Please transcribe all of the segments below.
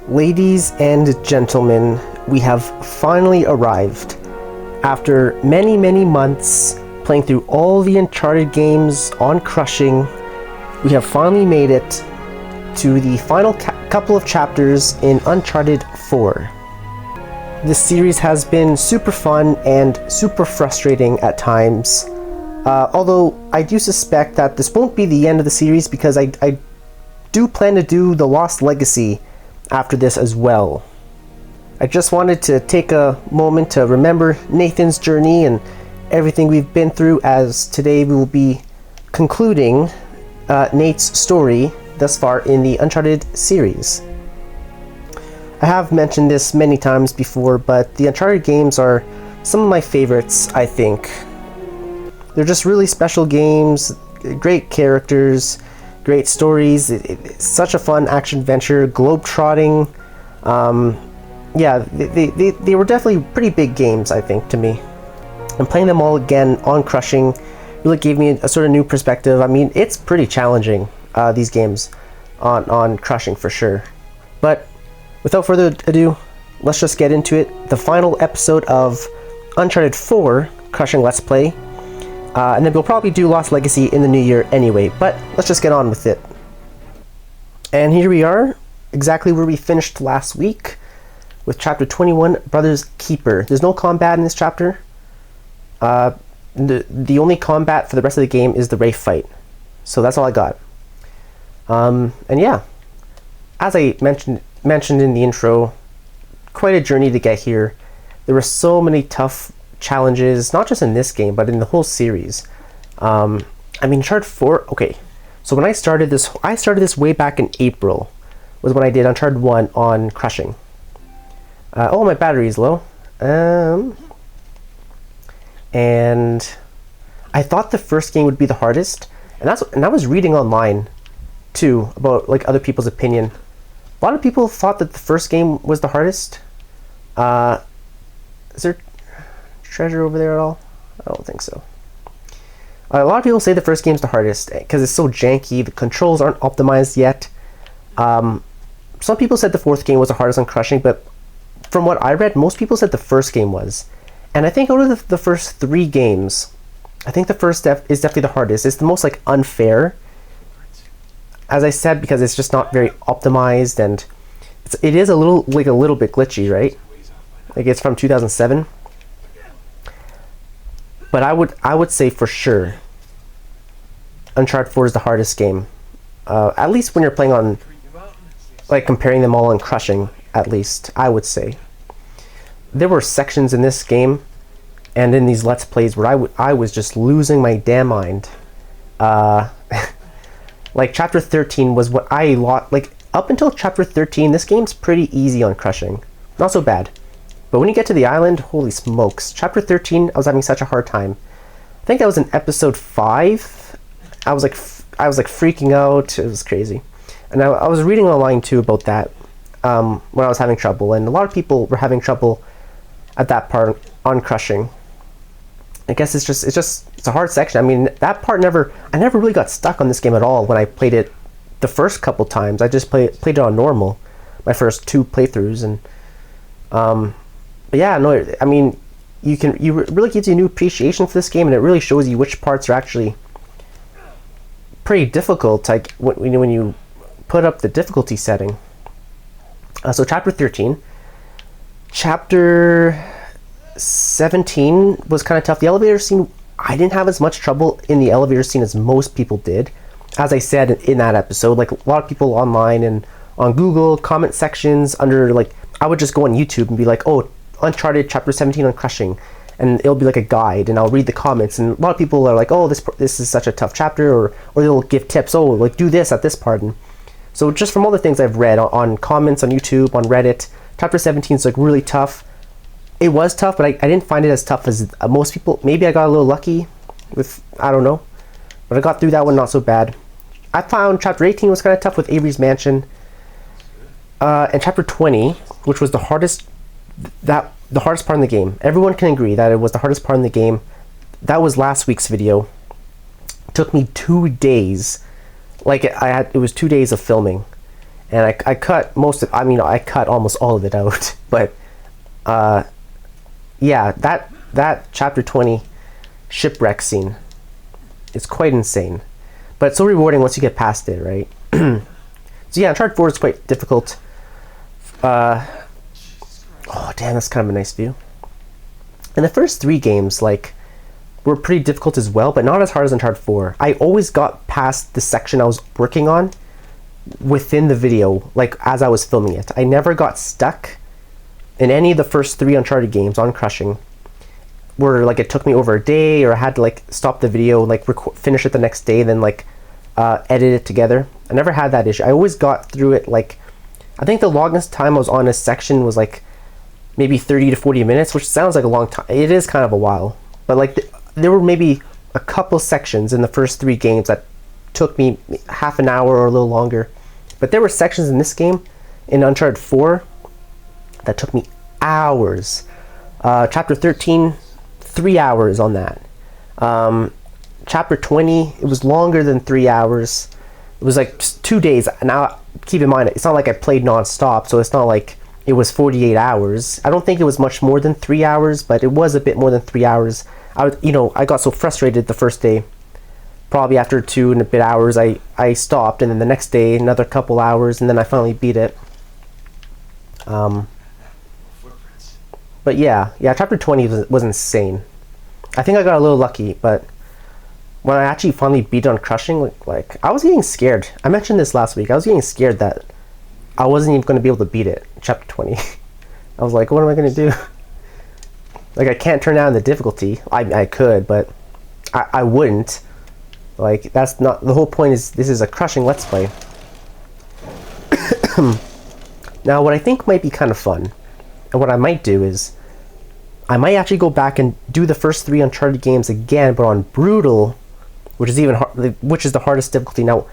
Ladies and gentlemen, we have finally arrived. After many months playing through all the Uncharted games on Crushing, we have finally made it to the final couple of chapters in Uncharted 4. This series has been super fun and super frustrating at times. Although I do suspect that this won't be the end of the series because I do plan to do The Lost Legacy after this as well. I just wanted to take a moment to remember Nathan's journey and everything we've been through, as today we will be concluding Nate's story thus far in the Uncharted series. I have mentioned this many times before, but the Uncharted games are some of my favorites, I think. They're just really special games, great characters, great stories. It's such a fun action-adventure, globe-trotting. Yeah, they were definitely pretty big games, I think, to me. And playing them all again on Crushing really gave me a sort of new perspective. I mean, it's pretty challenging, these games on Crushing for sure. But without further ado, let's just get into it. The final episode of Uncharted 4 Crushing Let's Play. And then we'll probably do Lost Legacy in the new year anyway, but let's just get on with it. And here we are, exactly where we finished last week, with Chapter 21, Brother's Keeper. There's no combat in this chapter. The only combat for the rest of the game is the Wraith fight. So that's all I got. And yeah, as I mentioned in the intro, quite a journey to get here. There were so many tough challenges, not just in this game, but in the whole series. I mean, Uncharted 4, okay. So when I started this way back in April, was when I did Uncharted 1 on Crushing. Oh, my battery's low. And I thought the first game would be the hardest, and I was reading online too about like other people's opinion. A lot of people thought that the first game was the hardest. Is there treasure over there at all? I don't think so. A lot of people say the first game's the hardest because it's so janky. The controls aren't optimized yet. Some people said the fourth game was the hardest on Crushing, but from what I read, most people said the first game was. And I think out of the first three games, I think the first step is definitely the hardest. It's the most like unfair, as I said, because it's just not very optimized, and it is a little bit glitchy, right? Like it's from 2007. But I would say for sure Uncharted 4 is the hardest game. At least when you're playing on, like, comparing them all on Crushing, at least, I would say. There were sections in this game and in these Let's Plays where I was just losing my damn mind. Like, Chapter 13 was what I lost. Like, up until Chapter 13, this game's pretty easy on Crushing. Not so bad. But when you get to the island, holy smokes. Chapter 13, I was having such a hard time. I think that was in episode 5. I was like freaking out. It was crazy. And I was reading online too about that when I was having trouble. And a lot of people were having trouble at that part on Crushing. I guess it's a hard section. I mean, that part I never really got stuck on this game at all when I played it the first couple times. I just played it on normal, my first 2 playthroughs, and but yeah, no, I mean, it really gives you a new appreciation for this game, and it really shows you which parts are actually pretty difficult, like when you put up the difficulty setting. So Chapter 13. Chapter 17 was kind of tough. The elevator scene, I didn't have as much trouble in the elevator scene as most people did. As I said in that episode, like a lot of people online and on Google comment sections under, like, I would just go on YouTube and be like, oh, Uncharted Chapter 17 on Crushing, and it'll be like a guide, and I'll read the comments, and a lot of people are like, oh, this is such a tough chapter, or they'll give tips, oh, like, do this at this part. And so just from all the things I've read on comments on YouTube, on Reddit, Chapter 17 is like really tough. It was tough, but I didn't find it as tough as most people. Maybe I got a little lucky with, I don't know, but I got through that one not so bad. I found Chapter 18 was kind of tough with Avery's Mansion, and Chapter 20, which was the hardest part in the game. Everyone can agree that it was the hardest part in the game. That was last week's video. It took me 2 days. Like, it was 2 days of filming, and I cut most of, I mean, I cut almost all of it out. But yeah, that chapter 20 shipwreck scene is quite insane, but it's so rewarding once you get past it, right? So yeah, Uncharted 4 is quite difficult. Oh damn, that's kind of a nice view. And the first 3 games, like, were pretty difficult as well, but not as hard as Uncharted 4. I always got past the section I was working on within the video, like as I was filming it. I never got stuck in any of the first 3 Uncharted games on crushing, where like it took me over a day, or I had to like stop the video, like finish it the next day, then like edit it together. I never had that issue. I always got through it. Like, I think the longest time I was on a section was like maybe 30 to 40 minutes, which sounds like a long time. It is kind of a while, but like there were maybe a couple sections in the first 3 games that took me half an hour or a little longer. But there were sections in this game, in Uncharted 4, that took me hours. Chapter 13, 3 hours on that. Chapter 20, it was longer than 3 hours. It was like 2 days. Now, keep in mind, it's not like I played non-stop, so it's not like it was 48 hours. I don't think it was much more than 3 hours, but it was a bit more than 3 hours. I got so frustrated the first day. Probably after 2 and a bit hours, I stopped, and then the next day, another couple hours, and then I finally beat it. But yeah, chapter 20 was insane. I think I got a little lucky, but when I actually finally beat it on crushing, like I was getting scared. I mentioned this last week. I was getting scared that I wasn't even going to be able to beat it, chapter 20. I was like, what am I going to do? Like, I can't turn down the difficulty. I could, but I wouldn't. Like, that's not the whole point. Is this is a crushing let's play. Now, what I think might be kind of fun, and what I might do is I might actually go back and do the first 3 Uncharted games again, but on brutal, which is which is the hardest difficulty. Now,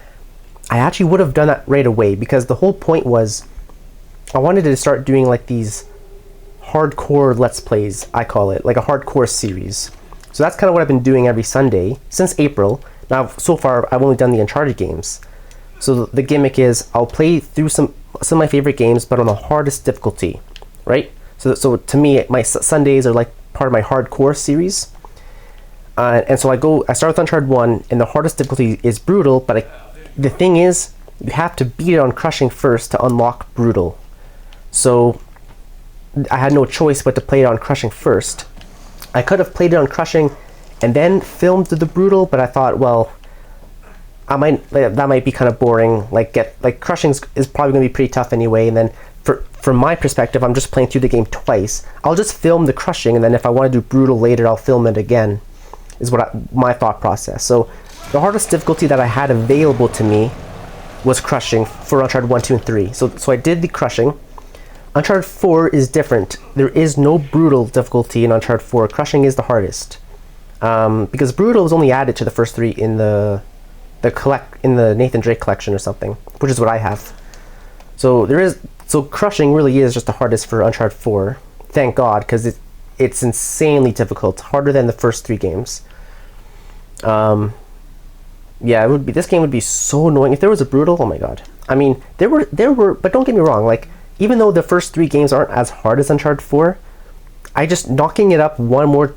I actually would have done that right away, because the whole point was I wanted to start doing like these hardcore let's plays, I call it, like a hardcore series. So that's kind of what I've been doing every Sunday since April. Now, so far, I've only done the Uncharted games. So the gimmick is I'll play through some of my favorite games, but on the hardest difficulty, right? So to me, my Sundays are like part of my hardcore series. And so I start with Uncharted 1, and the hardest difficulty is brutal, but the thing is, you have to beat it on crushing first to unlock brutal. So I had no choice but to play it on crushing first. I could have played it on crushing and then filmed the brutal, but I thought, well, that might be kind of boring. Like crushing is probably going to be pretty tough anyway, and then from my perspective, I'm just playing through the game twice. I'll just film the crushing, and then if I want to do brutal later, I'll film it again, is my thought process. So the hardest difficulty that I had available to me was crushing for Uncharted 1, 2, and 3. So I did the crushing. Uncharted 4 is different. There is no brutal difficulty in Uncharted 4. Crushing is the hardest. Because brutal was only added to the first 3 in the Nathan Drake collection or something, which is what I have. So crushing really is just the hardest for Uncharted 4. Thank God, because it's insanely difficult, harder than the first 3 games. Yeah, this game would be so annoying if there was a brutal. Oh my God. I mean, there were, but don't get me wrong. Like, even though the first 3 games aren't as hard as Uncharted 4, I just knocking it up one more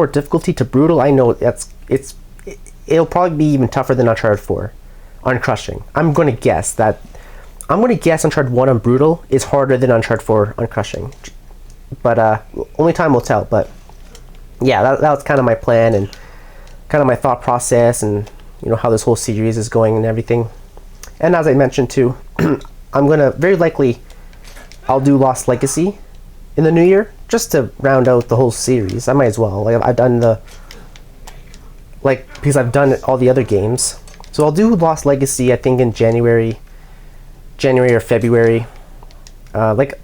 difficulty to brutal. I know it'll probably be even tougher than Uncharted 4 on crushing. I'm going to guess Uncharted 1 on brutal is harder than Uncharted 4 on crushing. But only time will tell. But yeah, that was kind of my plan and kind of my thought process, and how this whole series is going and everything. And as I mentioned too, I'm gonna very likely I'll do Lost Legacy in the new year just to round out the whole series. I might as well. Like, I've done because I've done all the other games. So I'll do Lost Legacy, I think, in January or February. Like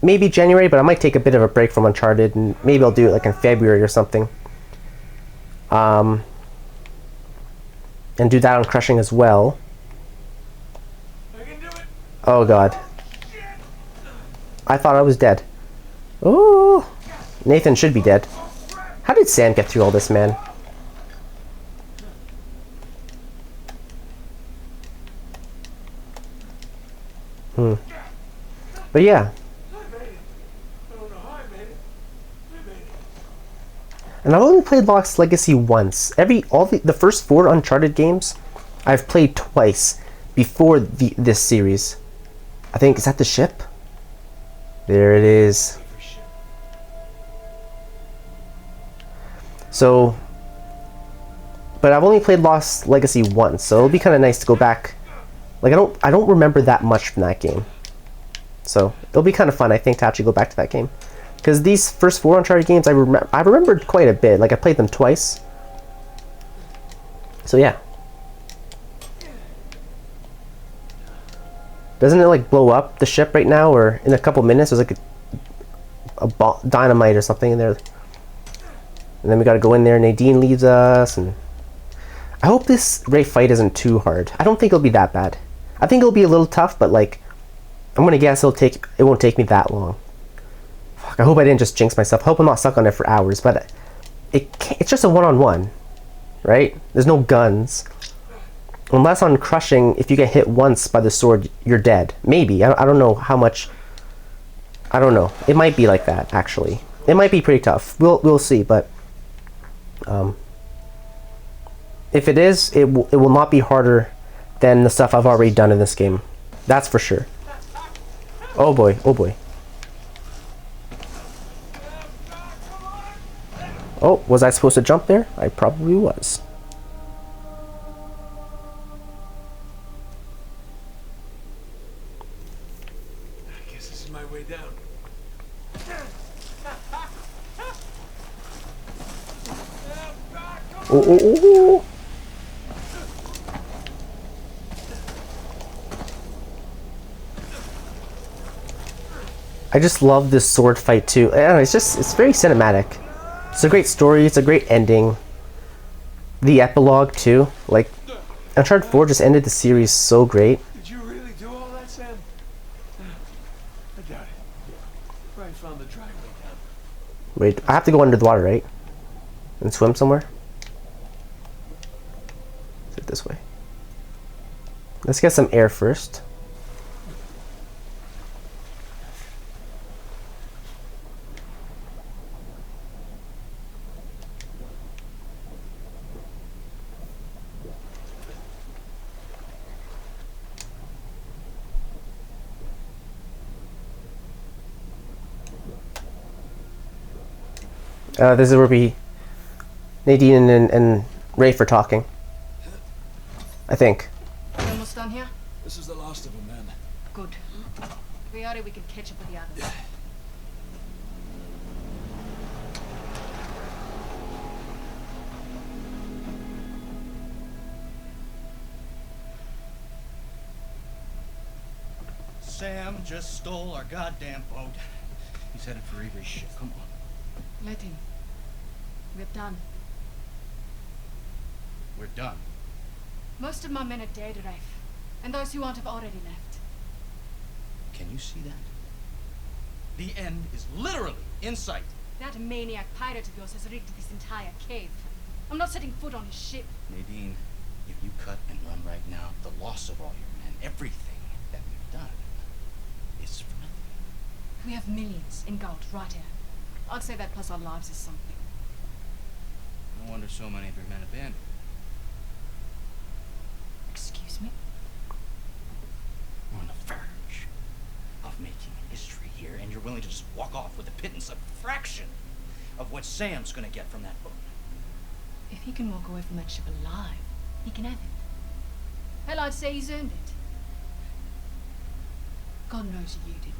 maybe January, but I might take a bit of a break from Uncharted, and maybe I'll do it like in February or something. And do that on crushing as well. I can do it. Oh God. I thought I was dead. Oh, Nathan should be dead. How did Sam get through all this, man? But yeah. I made it. I don't know how I made it. I made it. And I've only played Lost Legacy once. All the first 4 Uncharted games, I've played twice before this series. I think, is that the ship? There it is. So, but I've only played Lost Legacy once, so it'll be kind of nice to go back. Like I don't remember that much from that game, so it'll be kind of fun, I think, to actually go back to that game. Because these first 4 Uncharted games, I remembered quite a bit. Like I played them twice. So yeah. Doesn't it like blow up the ship right now, or in a couple minutes? There's like a dynamite or something in there. And then we gotta go in there. Nadine leaves us, and I hope this Ray fight isn't too hard. I don't think it'll be that bad. I think it'll be a little tough, but like, I'm gonna guess it won't take me that long. Fuck, I hope I didn't just jinx myself. I hope I'm not stuck on it for hours. But it's just a one-on-one, right? There's no guns. Unless on crushing, if you get hit once by the sword, you're dead. Maybe. I don't know how much. I don't know. It might be like that, actually. It might be pretty tough. We'll see, but if it is, it will not be harder than the stuff I've already done in this game. That's for sure. Oh boy, oh boy. Oh, was I supposed to jump there? I probably was. I guess this is my way down. Oh, oh, oh, oh. I just love this sword fight too. I don't know, it's very cinematic. It's a great story, it's a great ending. The epilogue too. Like Uncharted 4 just ended the series so great. Did you really do all that, Sam? I doubt it. Probably found the dry way down. Wait, I have to go under the water, right? And swim somewhere? Is it this way? Let's get some air first. This is where Nadine and Rafe are talking. I think. You almost done here? This is the last of them, man. Good. If we are, we can catch up with the others. Sam just stole our goddamn boat. He's headed for Avery's ship. Come on. Let him. We're done. We're done. Most of my men are dead, Rafe. And those who aren't have already left. Can you see that? The end is literally in sight. That maniac pirate of yours has rigged this entire cave. I'm not setting foot on his ship. Nadine, if you cut and run right now, the loss of all your men, everything that we've done, is for nothing. We have millions in gold right here. I'd say that plus our lives is something. No wonder so many of your men abandoned. Excuse me? We're on the verge of making history here, and you're willing to just walk off with a pittance, a fraction of what Sam's gonna get from that boat. If he can walk away from that ship alive, he can have it. Hell, I'd say he's earned it. God knows you didn't.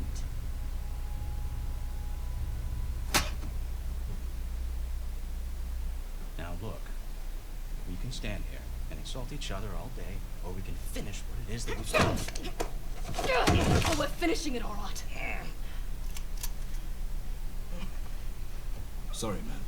Now look, we can stand here and insult each other all day, or we can finish what it is that we've started. Oh, we're finishing it all right. Sorry, man.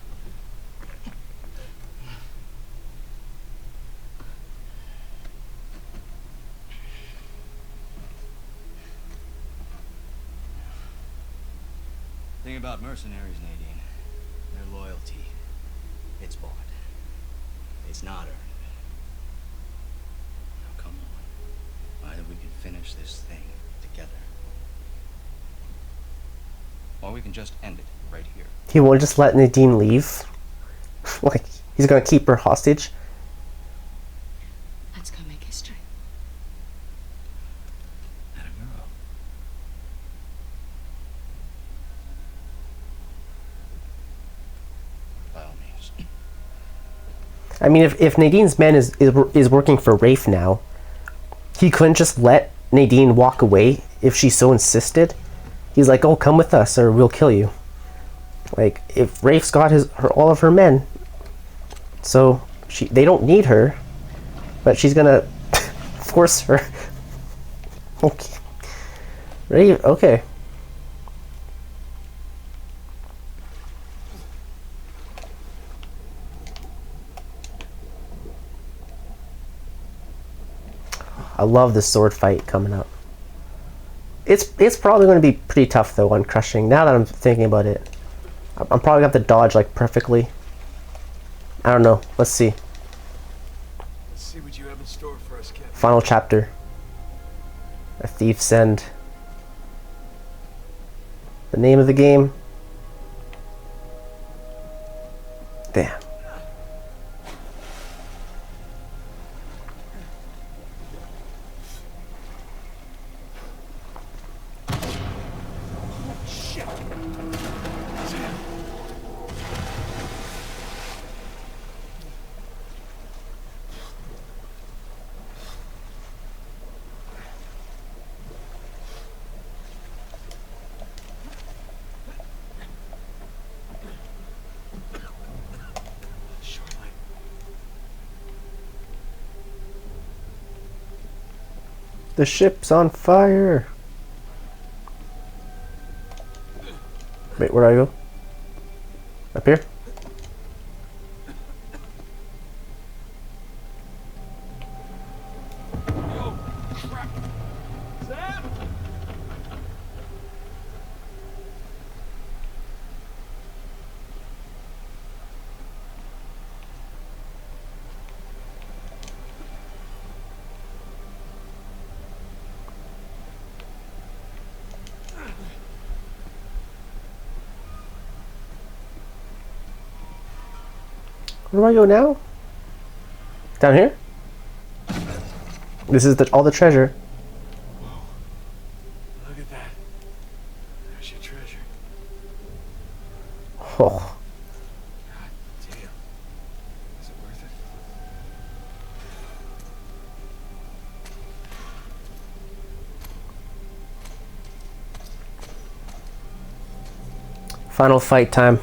Thing about mercenaries, Nadine, their loyalty, it's bought. It's not earned. Now come on. Either we can finish this thing together, or we can just end it right here. He won't just let Nadine leave. Like, he's gonna keep her hostage. Let's go make history. That a girl. By all means. I mean, if Nadine's man is working for Rafe now, he couldn't just let Nadine walk away if she so insisted. He's like, "Oh, come with us, or we'll kill you." Like, if Rafe's got all of her men, so they don't need her, but she's gonna force her. Okay, ready? Okay. I love the sword fight coming up. It's probably going to be pretty tough though on crushing. Now that I'm thinking about it, I'm probably gonna have to dodge like perfectly. I don't know. Let's see. Let's see what you have in store for us, Captain. Final chapter. A Thief's End. The name of the game. Damn. Shit! Shoreline. The ship's on fire. Wait, where do I go? Up here? Yo, crap. Sam! Where do I go now? Down here? This is all the treasure. Look at that. There's your treasure. Oh. God damn. Is it worth it? Final fight time.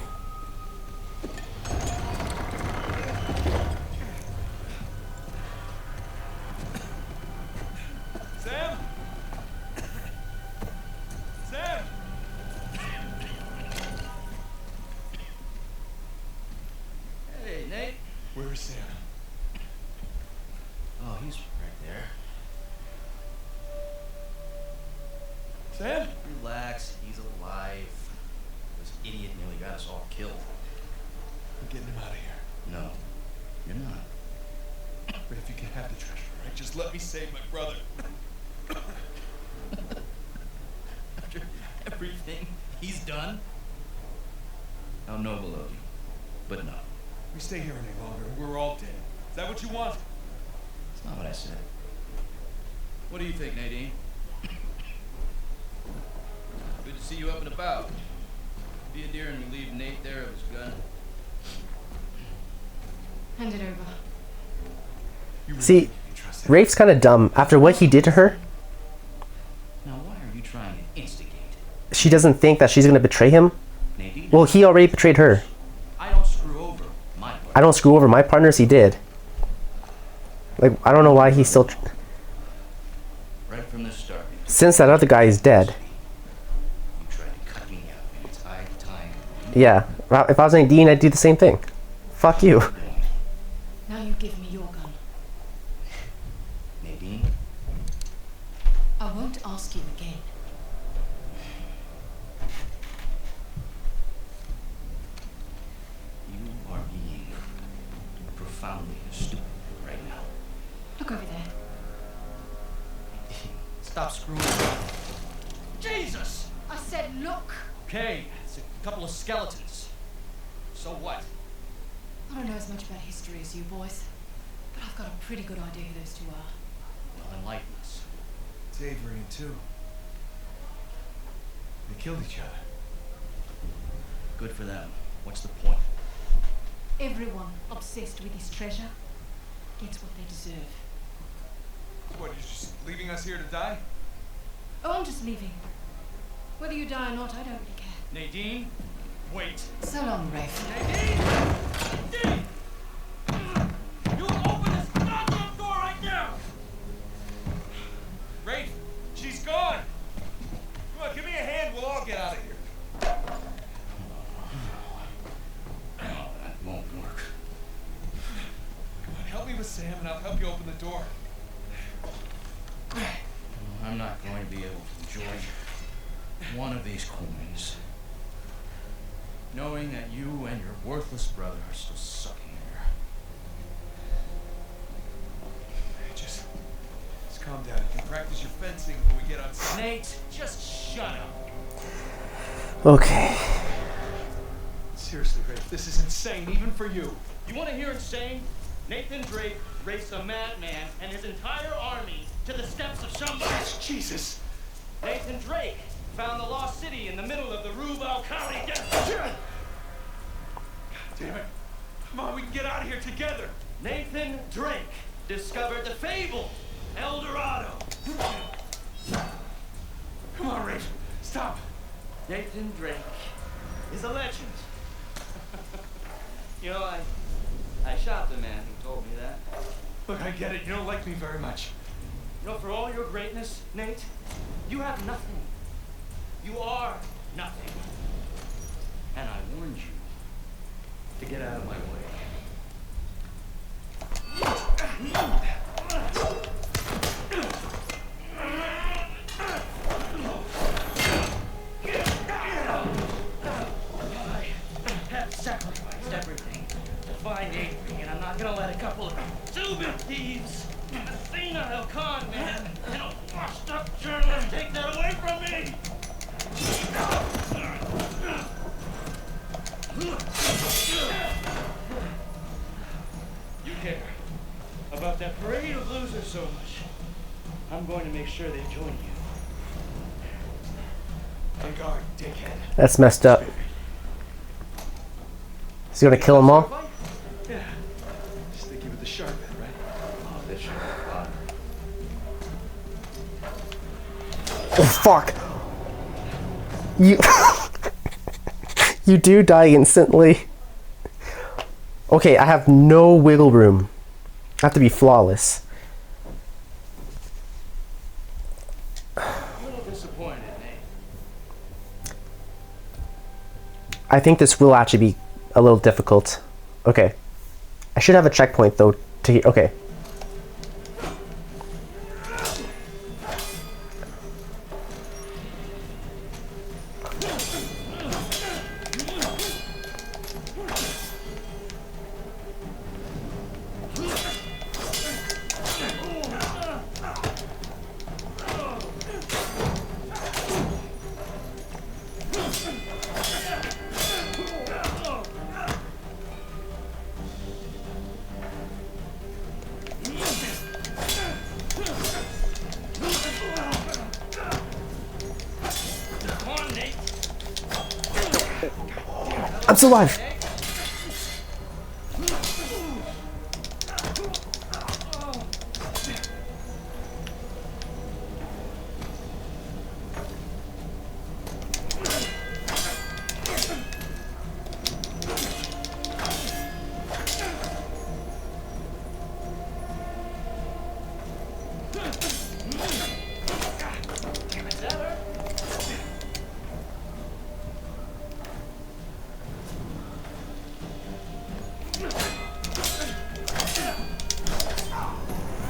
Sam? Sam? Hey, Nate. Where is Sam? Oh, he's right there. Sam? Relax, he's alive. This idiot nearly got us all killed. I'm getting him out of here. No, you're not. But if you can have the treasure, right? Just let me save my brother. After everything he's done? How noble of you. But no, We stay here any longer, and we're all dead. Is that what you want? that's not what I said. What do you think, Nadine? Good to see you up and about. Be a dear and relieve Nate there of his gun. Hand it over. You really See, think you can trust him? Rafe's kind of dumb. After what he did to her, Now, why are you trying to instigate? she doesn't think that she's going to betray him. Nadine? Well, he already betrayed her. I don't screw over my part. I don't screw over my partners, he did. Like, I don't know why he's still... Right from the start. Since that other guy is dead. You tried to cut me out, and it's high time. Yeah. If I was Nadine, I'd do the same thing. Fuck you. Now you give me your gun. Nadine? I won't ask you again. You are being profoundly stupid right now. Look over there. Stop screwing. Jesus! I said look. Okay, it's a couple of skeletons. So what? I don't know as much about history as you boys, but I've got a pretty good idea who those two are. Well, enlighten us. It's Avery and two. They killed each other. Good for them. What's the point? Everyone obsessed with this treasure gets what they deserve. What, you're just leaving us here to die? Oh, I'm just leaving. Whether you die or not, I don't really care. Nadine, wait. So long, Rafe. Nadine! Nadine! You open this goddamn door right now! Rafe, she's gone! Come on, give me a hand, we'll all get out of here. Oh, that won't work. Come on, help me with Sam and I'll help you open the door. I'm not going to be able to enjoy one of these coins, knowing that you and your worthless brother are still sucking air. Just calm down. You can practice your fencing when we get outside. Nate, just shut up. Okay. Seriously, Rafe, this is insane, even for you. You want to hear insane? Nathan Drake raced a madman and his entire army to the steps of somebody. Jesus! Nathan Drake found the lost city in the middle of the Rube Al-Khali desert. Damn it. Come on, we can get out of here together. Nathan Drake discovered the fabled El Dorado. Come on, Rafe. Stop. Nathan Drake is a legend. You know, I shot the man who told me that. Look, I get it. You don't like me very much. You know, for all your greatness, Nate, you have nothing. You are nothing. And I warned you to get out of my way. I have sacrificed everything to find Avery, and I'm not gonna let a couple of stupid thieves, Athena El Khan, man, and a washed-up journalist take that away from me! You care about that parade of losers so much. I'm going to make sure they join you. On guard, dickhead. That's messed up. Is he gonna kill them all? Yeah. Sticky with the sharp end, right? Oh, this should be fun. Oh fuck! You you do die instantly. Okay, I have no wiggle room. I have to be flawless. A little disappointed, Nate. I think this will actually be a little difficult. Okay. I should have a checkpoint though to okay. I'm still alive.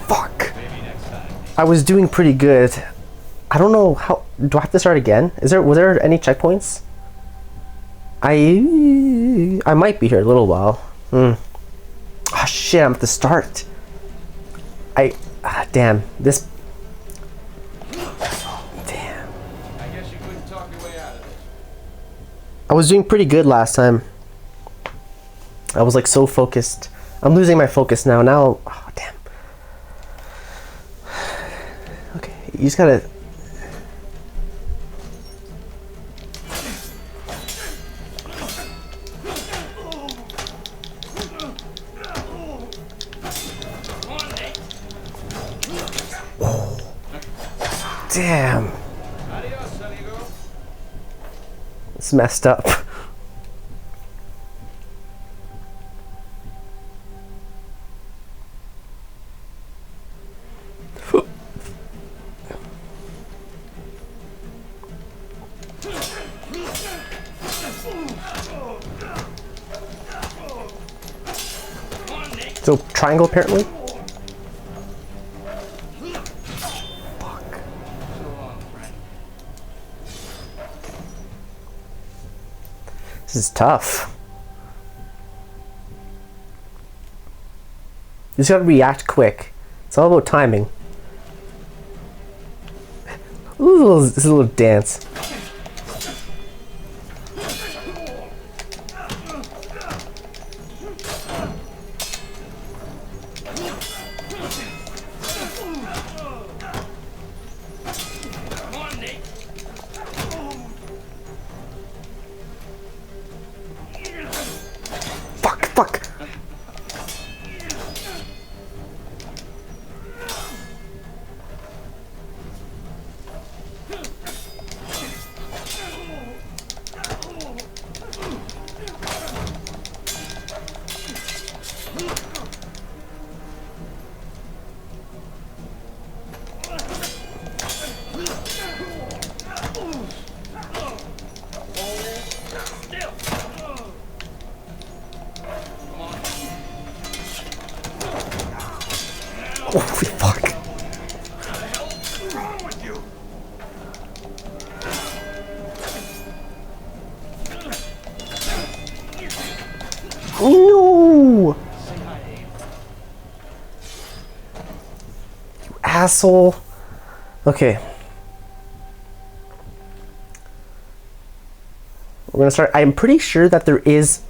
Fuck. I was doing pretty good. I don't know how. Do I have to start again? Was there any checkpoints? I might be here a little while. Oh shit! I'm at the start. Damn this. Damn. I guess you couldn't talk your way out of I was doing pretty good last time. I was like so focused. I'm losing my focus now. Now, oh damn. Okay, you just gotta. Damn. Adios, amigo. It's messed up. So, triangle apparently? Fuck. This is tough. You just gotta react quick. It's all about timing. Ooh, this is a little dance. Fuck, fuck. Oh, fuck. What's wrong with you? No! You asshole. Okay. We're gonna start. I'm pretty sure that there is.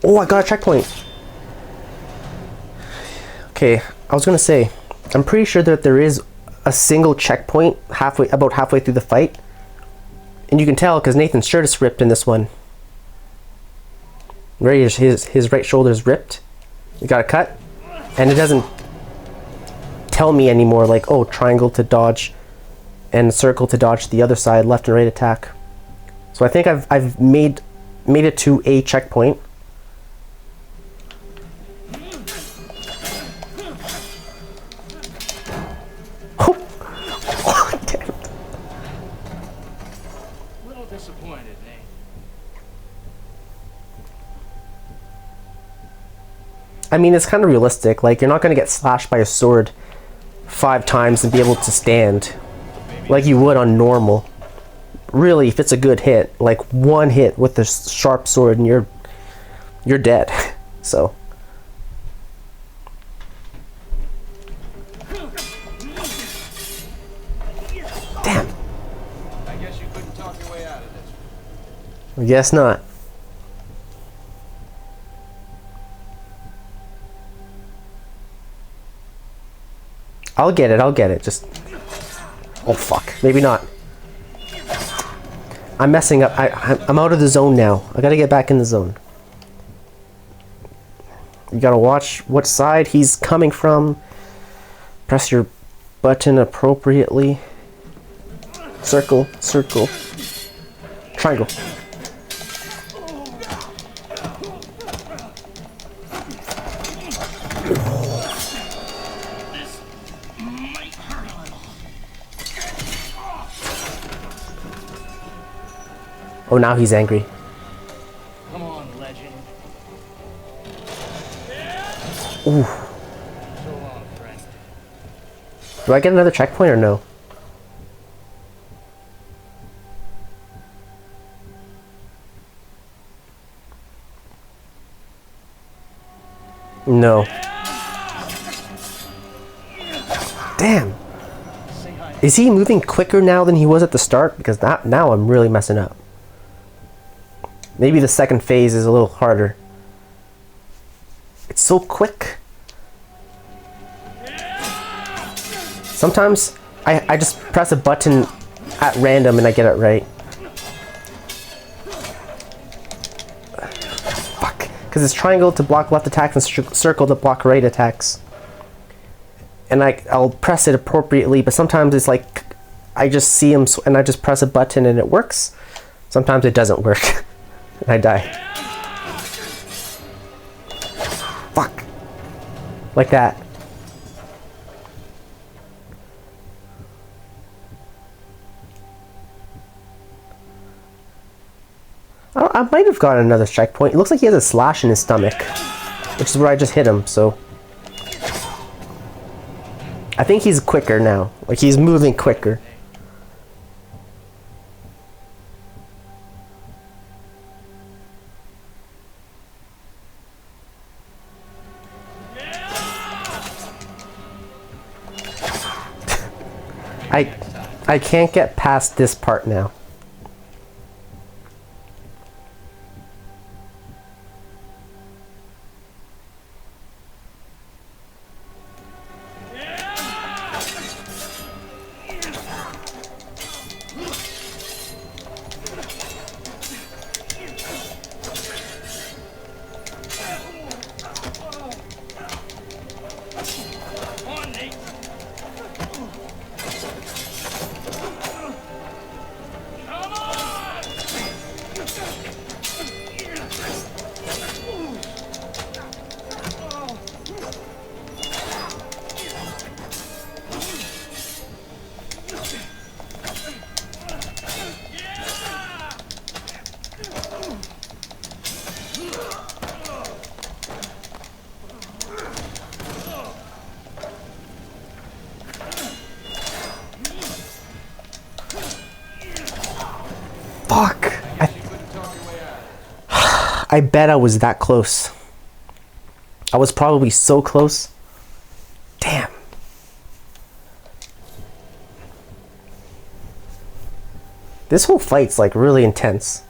Oh, I got a checkpoint. Okay, I was gonna say, I'm pretty sure that there is a single checkpoint about halfway through the fight, and you can tell because Nathan's shirt is ripped in this one. Right, his right shoulder is ripped. You got a cut, and it doesn't tell me anymore. Like, oh, triangle to dodge, and circle to dodge the other side, left and right attack. So I think I've made it to a checkpoint. Oh, damn it. A little disappointed, Nate. I mean, it's kind of realistic. Like, you're not going to get slashed by a sword 5 times and be able to stand like you would on normal. Really, if it's a good hit, like one hit with the sharp sword and you're dead. So damn. I guess you couldn't talk your way out of this. I guess not. I'll get it. Just... Oh, fuck. Maybe not. I'm messing up. I'm out of the zone now. I gotta get back in the zone. You gotta watch what side he's coming from. Press your button appropriately. Circle, circle. Triangle. Oh, now he's angry. Come on, legend. Ooh. So long, friend. Do I get another checkpoint or no? No. Damn. Is he moving quicker now than he was at the start? Because now I'm really messing up. Maybe the second phase is a little harder. It's so quick. Sometimes I just press a button at random and I get it right. Fuck. Because it's triangle to block left attacks and circle to block right attacks. And I'll press it appropriately, but sometimes it's like I just see him and I just press a button and it works. Sometimes it doesn't work. And I die. Fuck. Like that. I might have gotten another checkpoint. It looks like he has a slash in his stomach, which is where I just hit him, so. I think he's quicker now. Like, he's moving quicker. I can't get past this part now. Fuck! I bet I was that close. I was probably so close. Damn. This whole fight's like really intense.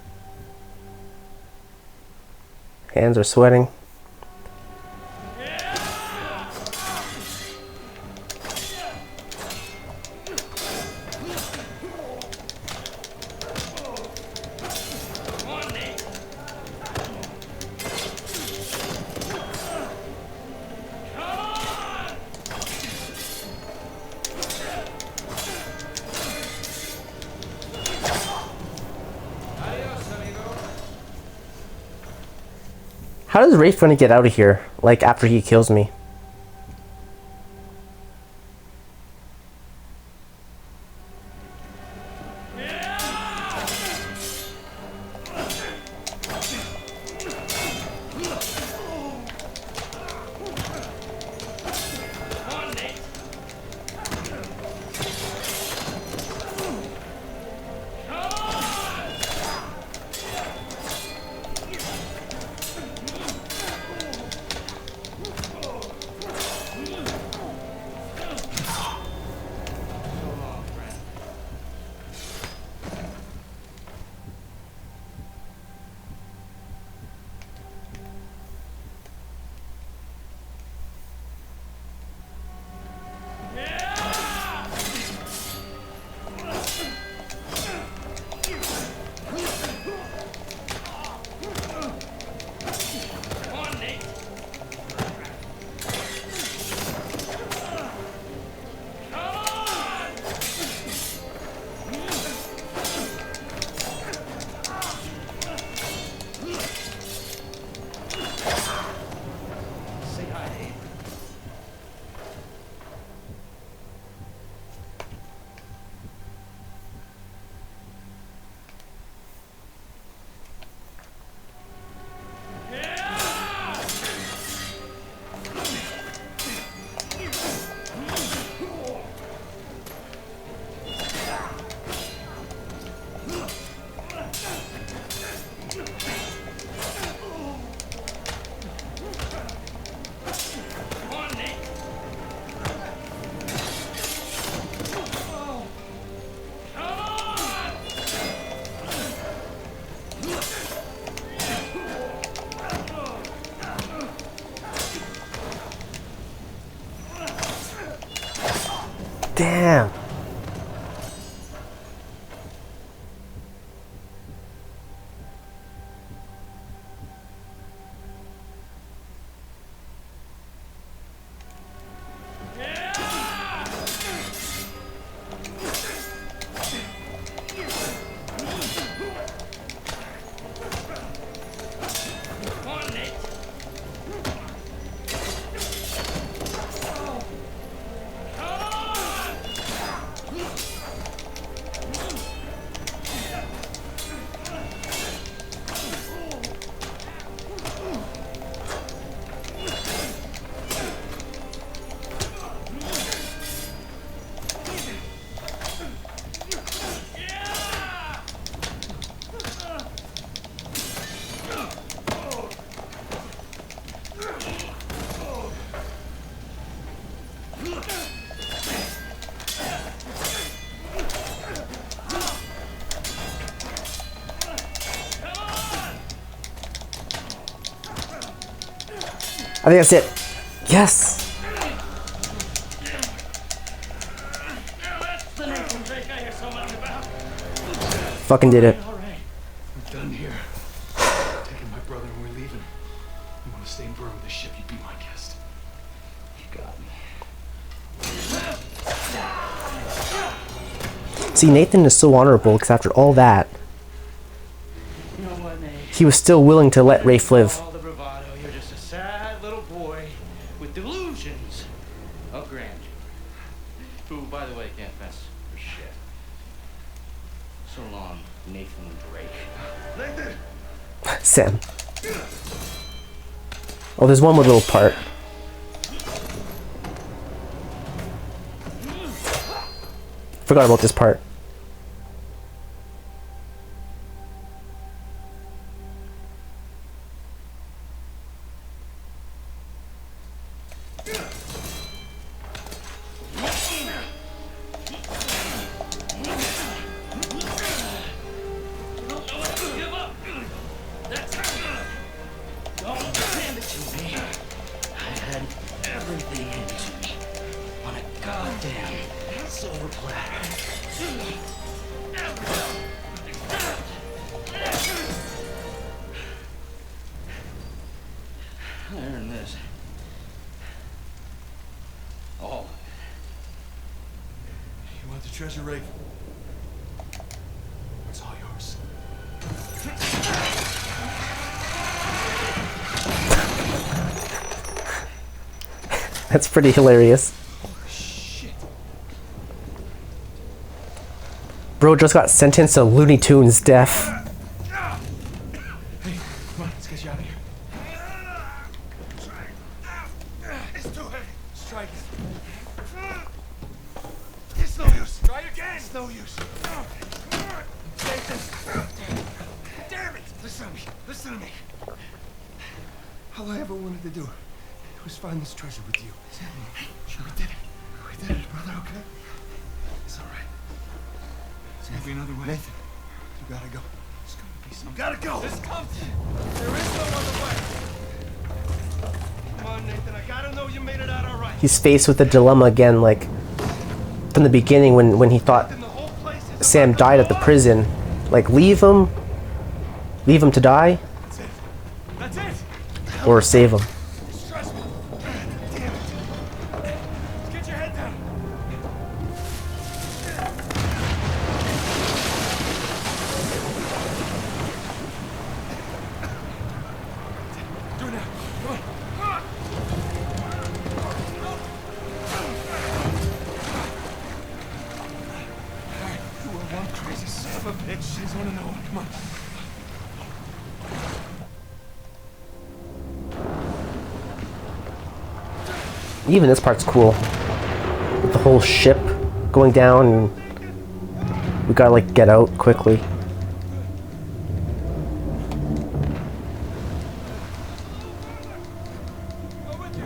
Hands are sweating. How does Rafe gonna get out of here, like, after he kills me? Damn. Come on, Nate. I think that's it. Yes. That's the Nathan Drake I hear so much about. Fucking did it. All right. I'm done here. Taking my brother and we're leaving. You want to stay and burn with the ship, you'd be my guest. You got me. See, Nathan is so honorable because after all that, You know what, Nate? he was still willing to let Rafe live. All the bravado, you're just a sad little boy with delusions of grandeur. Who, by the way, can't fence for shit. So long, Nathan Drake. Nathan! Sam. Oh, there's one more little part. Forgot about this part. Don't know what to give up. That's don't hand it to me. I had everything handed to me on a goddamn silver platter. I earned this. All of it. You want the treasure, Rafe? It's all yours. That's pretty hilarious. Shit. Bro just got sentenced to Looney Tunes death. Hey, come on, let's get you out of here. It's too heavy. Strike it. It's no use. Try again. It's no use. Take this. Damn it. Listen to me. Listen to me. All I ever wanted to do was find this treasure with you. Sure, we did it. We did it, brother, okay? It's all right. There's gonna be another way. Nathan, you gotta go. There's gonna be some. You gotta go! This comes. There is no other way. Come on, Nathan, I gotta know you made it out all right. He's faced with the dilemma again, like from the beginning when he thought Nathan, the whole place is Sam about to died at the blow up. prison. Like, leave him to die, That's it. That's it. or save him. It's stressful. Damn it. Let's get your head down. Do it now. Come on. Come on. All right. You are one crazy son of a bitch. I just want to know. Come on. Even this part's cool. With the whole ship going down and we gotta like get out quickly. Go with you.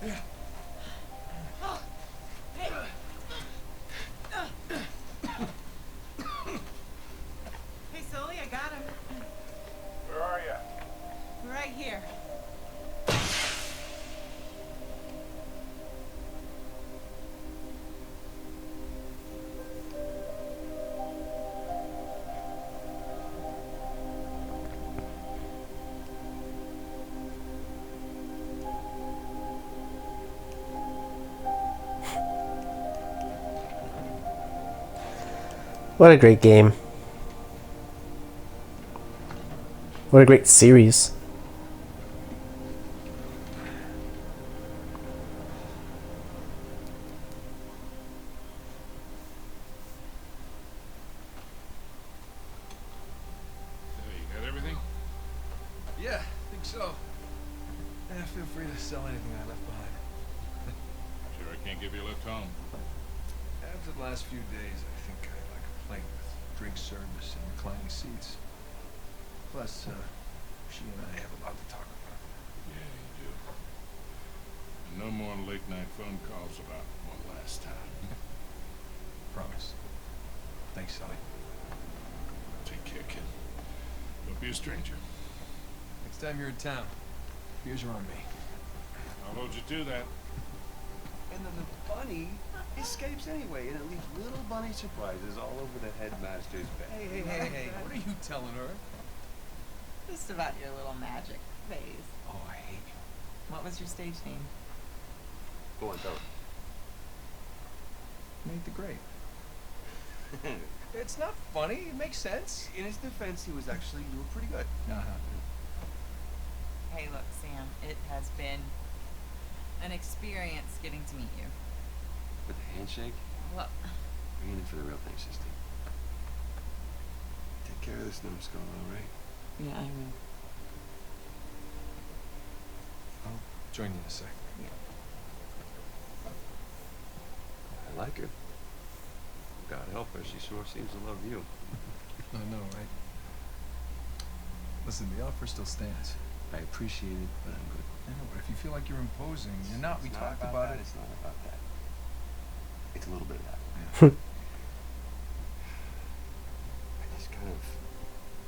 Hey, Sully, I got him. Where are you? Right here. What a great game. What a great series. You got everything? Yeah, I think so. Yeah, feel free to sell anything I left behind. Sure, I can't give you a lift home. After the last few days, I think I like a plane with drink service and reclining seats. Plus, she and I have a lot to talk about. Yeah, you do. And no more late night phone calls about one last time. Promise. Thanks, Sally. Take care, kid. Don't be a stranger. Next time you're in town, ears are on me. I'll hold you to that. And then the bunny escapes anyway, and it leaves little bunny surprises all over the headmaster's bed. Hey, what are you telling her? Just about your little magic phase. Oh, I hate you. What was your stage name? Go on, tell her. Nate the Great. It's not funny, it makes sense. In his defense, you were pretty good. Uh-huh. Hey, look, Sam, it has been an experience getting to meet you. With the handshake, Well, we're in it for the real thing, sister. Take care of this numbskull, all right? yeah, I will. I'll join you in a sec. I like her. God help her, she sure seems to love you. I know, right? Listen, the offer still stands. I appreciate it, but I'm good. I know, but if you feel like you're imposing, you're not. We It's talked not about that, it. It's not about that. It's a little bit of that. Yeah. I just kind of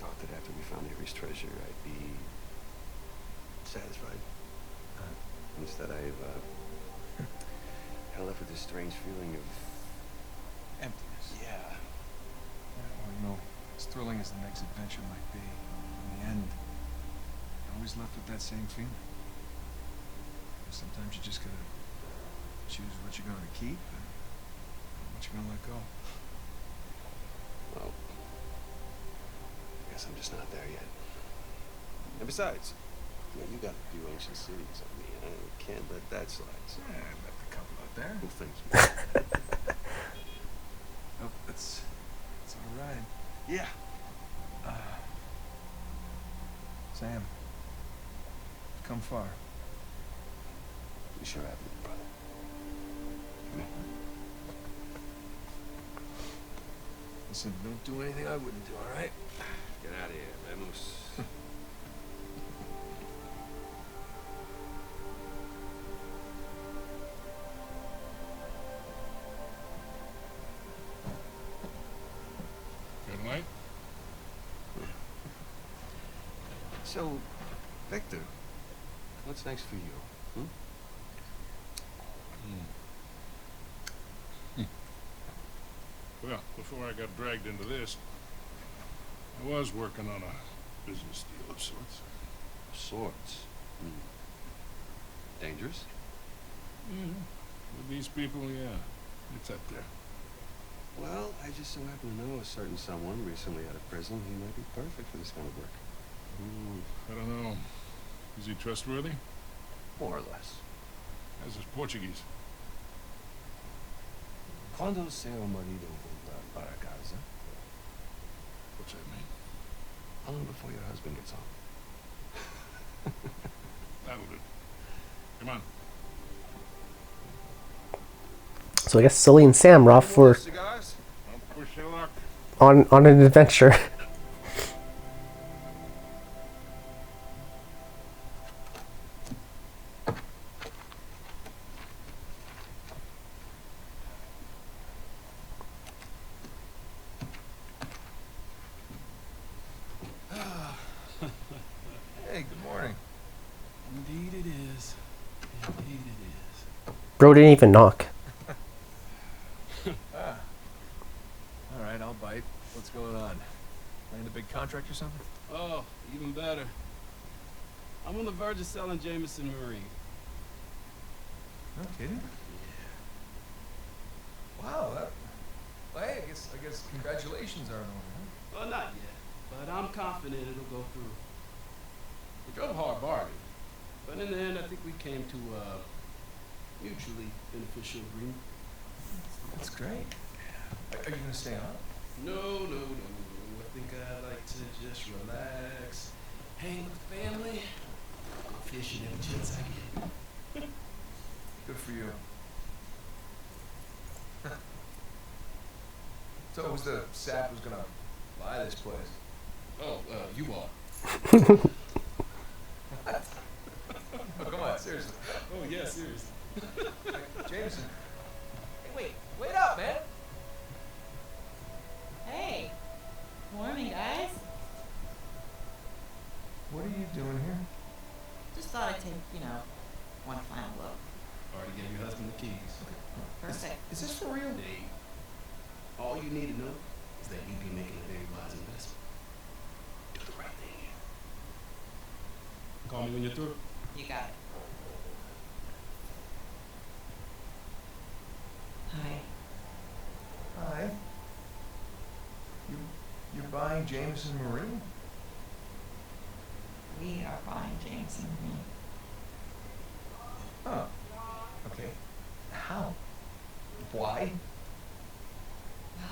thought that after we found Avery's treasure, I'd be satisfied. Instead, I've held up with this strange feeling of Emptiness. yeah. Yeah, well, you know, as thrilling as the next adventure might be, in the end, you're always left with that same feeling. Sometimes you just gotta choose what you're gonna keep and what you're gonna let go. Well, I guess I'm just not there yet. And besides, you got a few ancient cities on me, and I can't let that slide. So. Yeah, I met the couple out there. Well, thank you. Oh, that's all right. Yeah. Sam, come far. You sure have, brother. Come here. Listen, don't do anything I wouldn't do, all right? Get out of here, Vamos. Good night. So, Victor, what's next for you? Hmm? Well, before I got dragged into this, I was working on a business deal of sorts. Sorts. Dangerous? With these people, yeah, it's up there. Well, I just so happen to know a certain someone recently out of prison. He might be perfect for this kind of work. I don't know. Is he trustworthy? More or less. How's his Portuguese? Quando o seu marido voltar para casa? What's that mean? How long before your husband gets home? That'll do. Come on. So I guess Sully and Sam are off for Cigars? Don't push your luck. on an adventure. Bro didn't even knock. All right, I'll bite. What's going on? Land a big contract or something? Oh, even better. I'm on the verge of selling Jameson Marine. No kidding? Wow, that... Well, hey, I guess congratulations are in order, Well, not yet, but I'm confident it'll go through. We drove a hard bargain, but in the end, I think we came to a mutually beneficial agreement. huh? That's great. Are you gonna stay on? No. I think I'd like to just relax, hang with the family, go fishing every chance I get. Good for you. So who's the sap who's gonna buy this place? Oh, you are. What? Oh, come on, seriously. Oh, yeah, seriously. Jameson. Hey, wait up, man. Hey, morning, guys. What are you doing here? Just thought I'd take, one final look. Already gave your husband the keys. Perfect. Is this for real? Nate, all you need to know is that you'd be making a very wise investment. Do the right thing here. Call me when you're through. You got it. Hi. Hi. You're buying Jameson Marine? We are buying Jameson Marine. Oh. Okay. How? Why?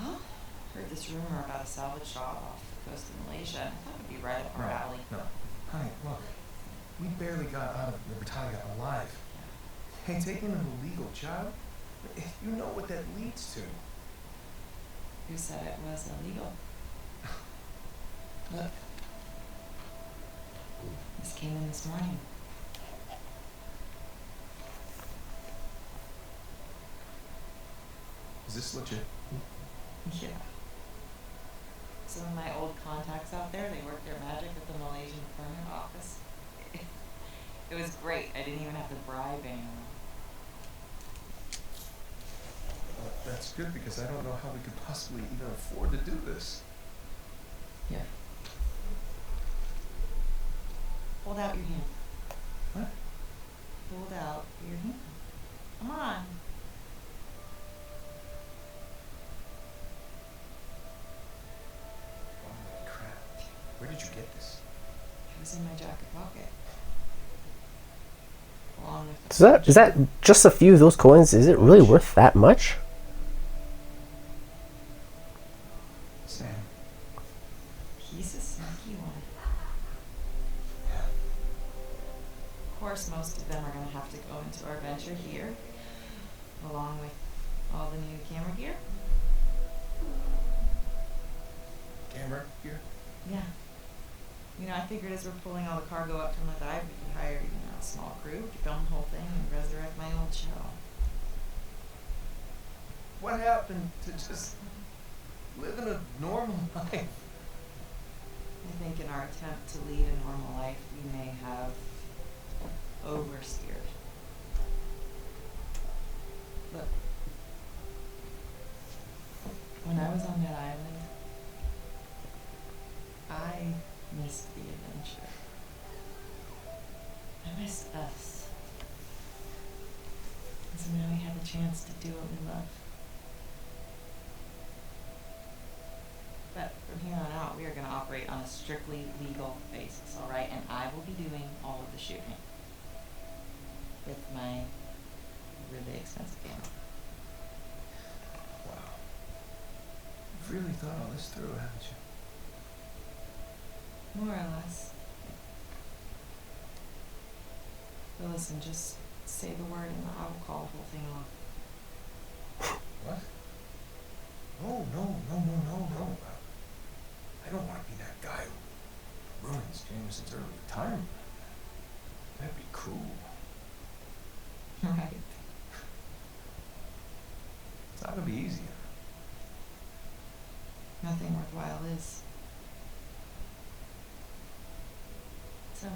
Well, heard this rumor about a salvage shop off the coast of Malaysia. I thought it'd be right up our alley. No. Honey, look. We barely got out of Libertalia alive. Hey, taking an illegal child? You know what that leads to. Who said it was illegal? Look. This came in this morning. Is this legit? Yeah. Some of my old contacts out there, they work their magic at the Malaysian permit office. It was great. I didn't even have to bribe anyone. That's good because I don't know how we could possibly even afford to do this. Yeah. Hold out your hand. What? Hold out your hand. Come on. Holy crap. Where did you get this? It was in my jacket pocket. Along with the Is that just a few of those coins? Is it really worth that much? Sam. He's a sneaky one. Yeah. Of course, most of them are going to have to go into our venture here, along with all the new camera gear. Camera here? Yeah. I figured as we're pulling all the cargo up from the dive, we could hire, a small crew to film the whole thing and resurrect my old show. What happened to just living a normal life? I think in our attempt to lead a normal life, we may have oversteered. Look, when I was on that island, I missed the adventure. I missed us. And so now we have a chance to do what we love. But from here on out, we are going to operate on a strictly legal basis, all right? And I will be doing all of the shooting with my really expensive camera. Wow. You've really thought all this through, haven't you? More or less. But listen, just say the word and I will call the whole thing off. What? No. I don't want to be that guy who ruins Jameson's early retirement. That'd be cruel. Right. It's not gonna be easy. Nothing worthwhile is. So,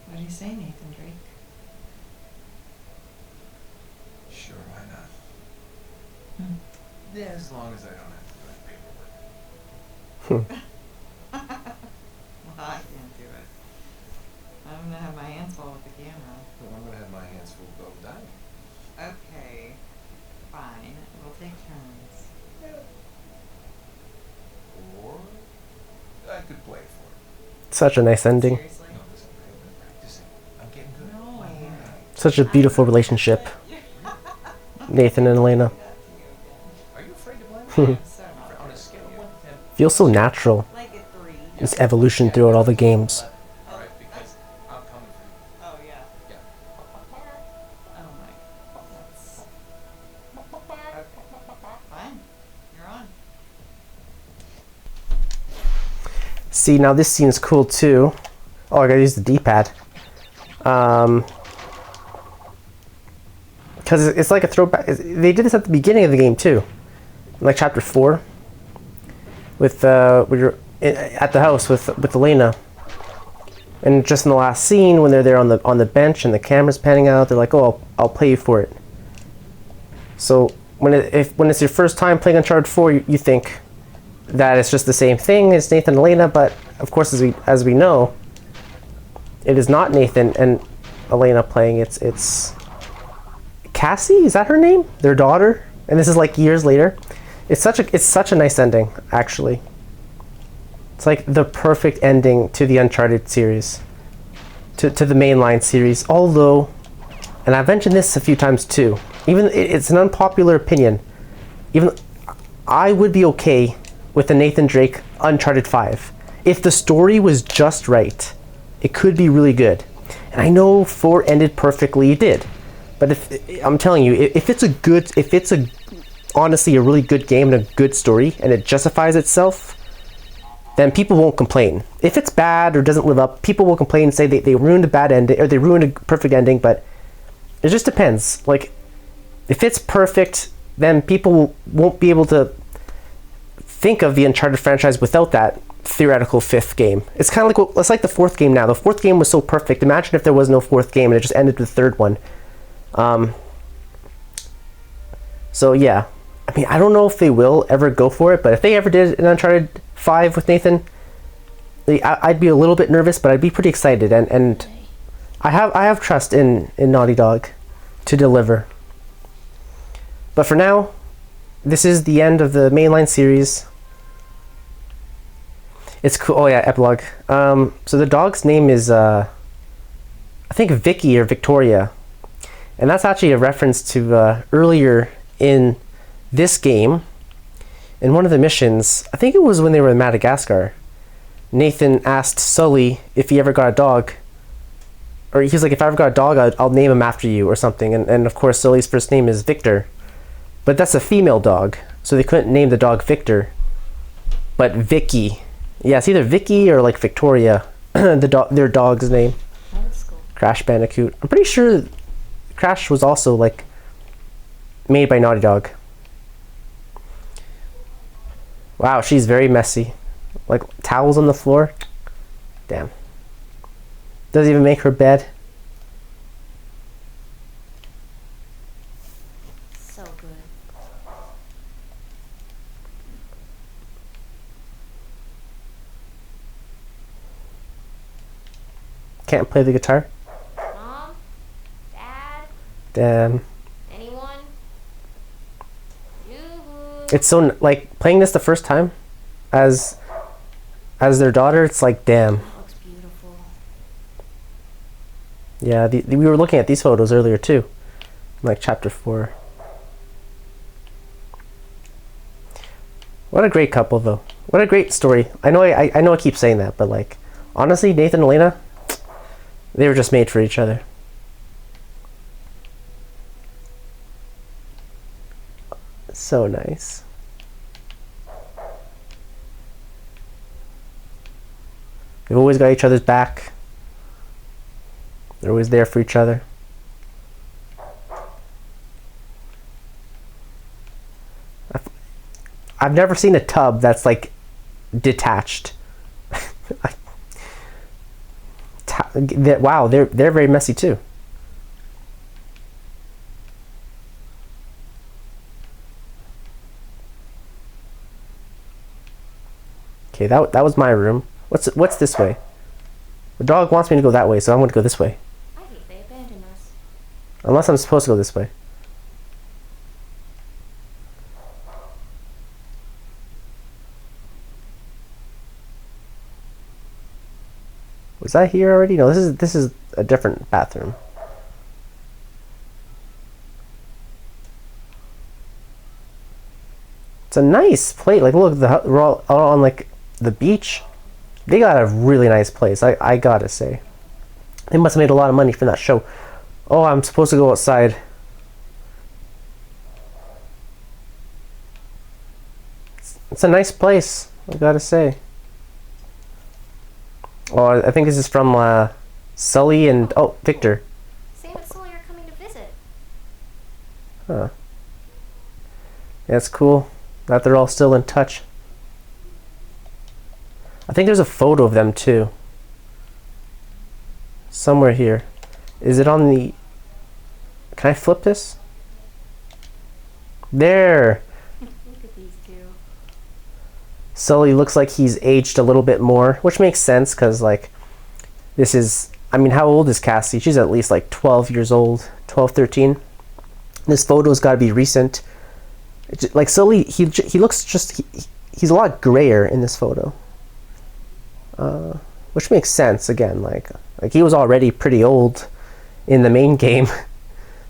What do you say, Nathan Drake? Sure, why not? Hmm. Yeah, as long as I don't have to do any paperwork. Well, I can't do it. I'm gonna have my hands full with the camera. Well, I'm gonna have my hands full of gold diamond. Okay, fine. We'll take turns. Or I could play for it. Such a nice ending. Seriously? No, listen, I've been practicing. I'm getting good. No. My hand. Such a beautiful relationship, Nathan and Elena. Are you afraid to play? So On a scale of 1 to 10. Feels so natural. like a 3. This evolution throughout all the games. All right, because I'm coming for you. Oh yeah. Yeah. Oh my. That's... Okay. Fine. You're on. See, now this scene's cool too. Oh, I gotta use the D-pad. Because it's like a throwback. They did this at the beginning of the game too, like chapter 4, with when you're at the house with Elena, and just in the last scene when they're there on the bench and the camera's panning out, they're like, "Oh, I'll pay you for it." So when it's your first time playing Uncharted 4, you think that it's just the same thing as Nathan and Elena, but of course, as we know, it is not Nathan and Elena playing. It's Cassie, is that her name? Their daughter, and this is like years later. It's such a nice ending, actually. It's like the perfect ending to the Uncharted series, to the mainline series. Although, and I've mentioned this a few times too, even it's an unpopular opinion. Even I would be okay with the Nathan Drake Uncharted 5 if the story was just right. It could be really good, and I know 4 ended perfectly. It did. But if I'm telling you, if it's honestly a really good game and a good story, and it justifies itself, then people won't complain. If it's bad or doesn't live up, people will complain and say they ruined a bad ending or they ruined a perfect ending. But it just depends. Like, if it's perfect, then people won't be able to think of the Uncharted franchise without that theoretical 5th game. It's kind of like it's like the 4th game now. The 4th game was so perfect. Imagine if there was no 4th game and it just ended with the 3rd one. So yeah, I mean, I don't know if they will ever go for it, but if they ever did an Uncharted 5 with Nathan, I'd be a little bit nervous, but I'd be pretty excited, and I have trust in Naughty Dog to deliver. But for now, this is the end of the mainline series. It's cool. Oh yeah, epilogue. So the dog's name is I think Vicky or Victoria. And that's actually a reference to earlier in this game, in one of the missions, I think it was when they were in Madagascar, Nathan asked Sully if he ever got a dog. Or he's like, if I ever got a dog, I'll name him after you or something. And of course, Sully's first name is Victor. But that's a female dog, so they couldn't name the dog Victor. But Vicky. Yeah, it's either Vicky or like Victoria, their dog's name. Old school. Crash Bandicoot. I'm pretty sure Crash was also like made by Naughty Dog. Wow, she's very messy. Like towels on the floor. Damn. Doesn't even make her bed. So good. Can't play the guitar. Mom? Dad? Damn. Anyone? Yoo-hoo. It's so like playing this the first time as their daughter. It's like damn. Looks beautiful. Yeah, we were looking at these photos earlier too, like chapter 4. What a great couple though. What a great story. I know I keep saying that, but like honestly, Nathan and Elena, they were just made for each other. So nice. They've always got each other's back. They're always there for each other. I've never seen a tub that's like detached. Wow, they're very messy too. Okay, that was my room. What's this way? The dog wants me to go that way, so I'm going to go this way. I think they abandoned us. Unless I'm supposed to go this way. Was I here already? No, this is a different bathroom. It's a nice place. Like, look, we're all on like the beach. They got a really nice place. I gotta say, they must have made a lot of money from that show. Oh, I'm supposed to go outside. It's a nice place. I gotta say. Oh, I think this is from Sully and Victor. Sam and Sully are coming to visit. Huh. Yeah, it's cool that they're all still in touch. I think there's a photo of them too. Somewhere here. Is it on the... Can I flip this? There! Look at these two. Sully looks like he's aged a little bit more, which makes sense because, like, this is... I mean, how old is Cassie? She's at least, like, 12 years old. 12, 13. This photo's got to be recent. Like, Sully, he looks just... He's a lot grayer in this photo. Which makes sense, again. Like he was already pretty old in the main game.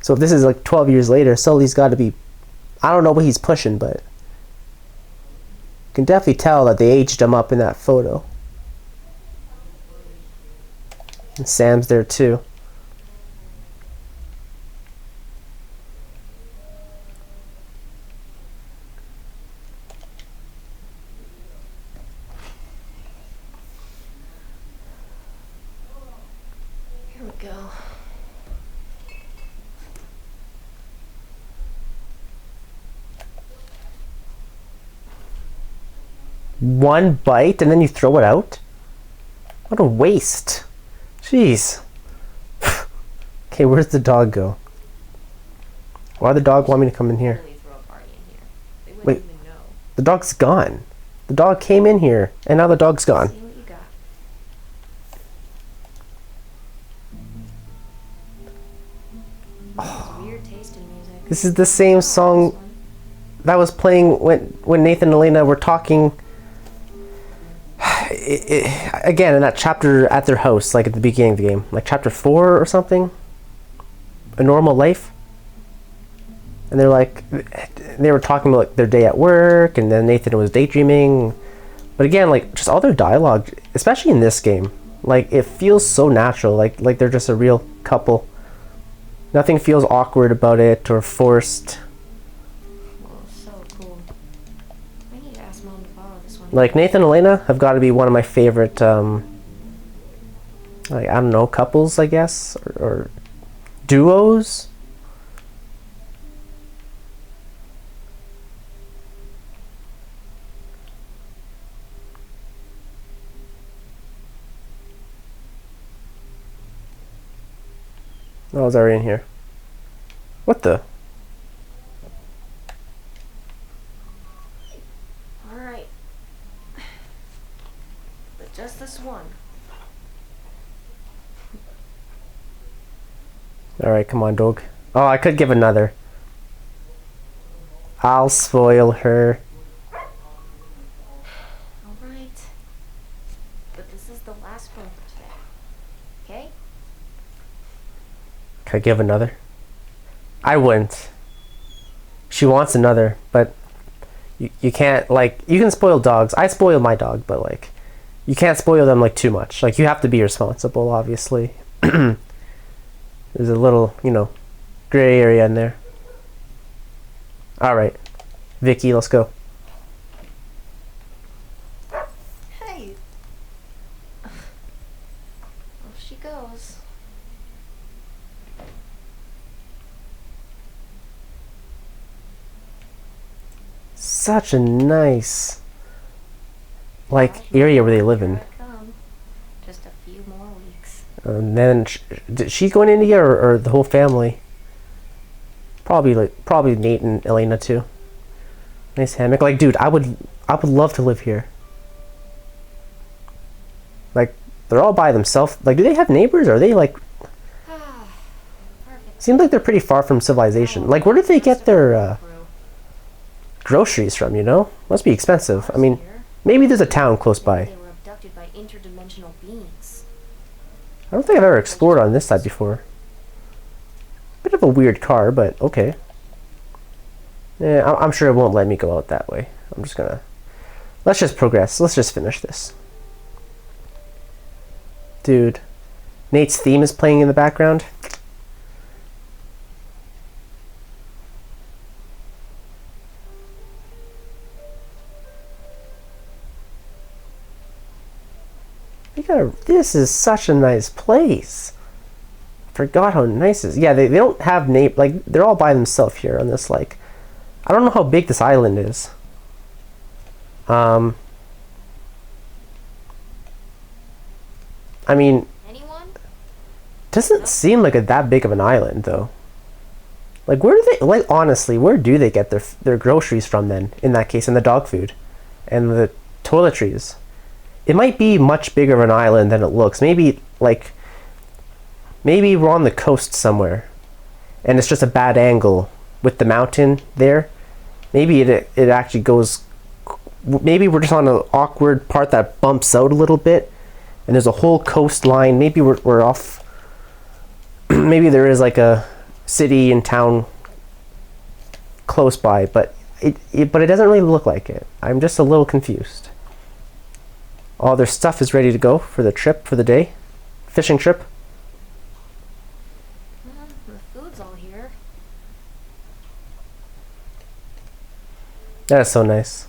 So if this is, like, 12 years later, Sully's got to be... I don't know what he's pushing, but... You can definitely tell that they aged him up in that photo. And Sam's there too. Here we go. One bite and then you throw it out? What a waste. Jeez. Okay, where's the dog go? Why the dog want me to come in here? Really throw a party in here. They wouldn't Wait. even know. The dog's gone. The dog came in here and now the dog's gone. See what you got. Weird taste in music. This is the same song that was playing when Nathan and Elena were talking again in that chapter at their house, like at the beginning of the game, like chapter 4 or something. A Normal Life. And they're like, they were talking about like their day at work, and then Nathan was daydreaming. But again, like just all their dialogue, especially in this game, like it feels so natural, like they're just a real couple. Nothing feels awkward about it or forced. Oh, so cool. I need to ask Mom to borrow this one. Like Nathan and Elena have got to be one of my favorite, like I don't know, couples, I guess, or duos. Oh, I was already in here. What the? Alright. But just this one. Alright, come on, dog. Oh, I could give another. I'll spoil her. Alright. But this is the last one for today. Okay? Could I give another? I wouldn't. She wants another, but you can't, like, you can spoil dogs. I spoil my dog, but, like, you can't spoil them, like, too much. Like, you have to be responsible, obviously. There's a little, you know, gray area in there. Alright. Vicky, let's go. Hey! Off she goes. Such a nice, like, area where they live in. More to come. Just a few more weeks. And then she's going to India, or the whole family? Probably Nate and Elena too. Nice hammock. Like, dude, I would love to live here. Like, they're all by themselves. Like, do they have neighbors? Or are they like? Seems like they're pretty far from civilization. Like, where do they get their groceries from? You know, must be expensive. I mean, maybe there's a town close by. They were abducted by interdimensional beings. I don't think I've ever explored on this side before. Bit of a weird car, but okay. Yeah, I'm sure it won't let me go out that way. I'm just gonna... Let's just progress. Let's just finish this. Dude. Nate's theme is playing in the background. This is such a nice place. Forgot how nice it is. Yeah, they don't have like, they're all by themselves here on this, like, I don't know how big this island is. I mean, Anyone? doesn't seem like that big of an island though. Like, where do they, like, honestly, where do they get their groceries from then, in that case, and the dog food and the toiletries? It might be much bigger of an island than it looks. Maybe we're on the coast somewhere and it's just a bad angle with the mountain there. Maybe it actually goes, maybe we're just on an awkward part that bumps out a little bit and there's a whole coastline. Maybe we're off. Maybe there is like a city and town close by, but it doesn't really look like it. I'm just a little confused. All their stuff is ready to go for the trip, for the day. Fishing trip. Well, the food's all here. That is so nice.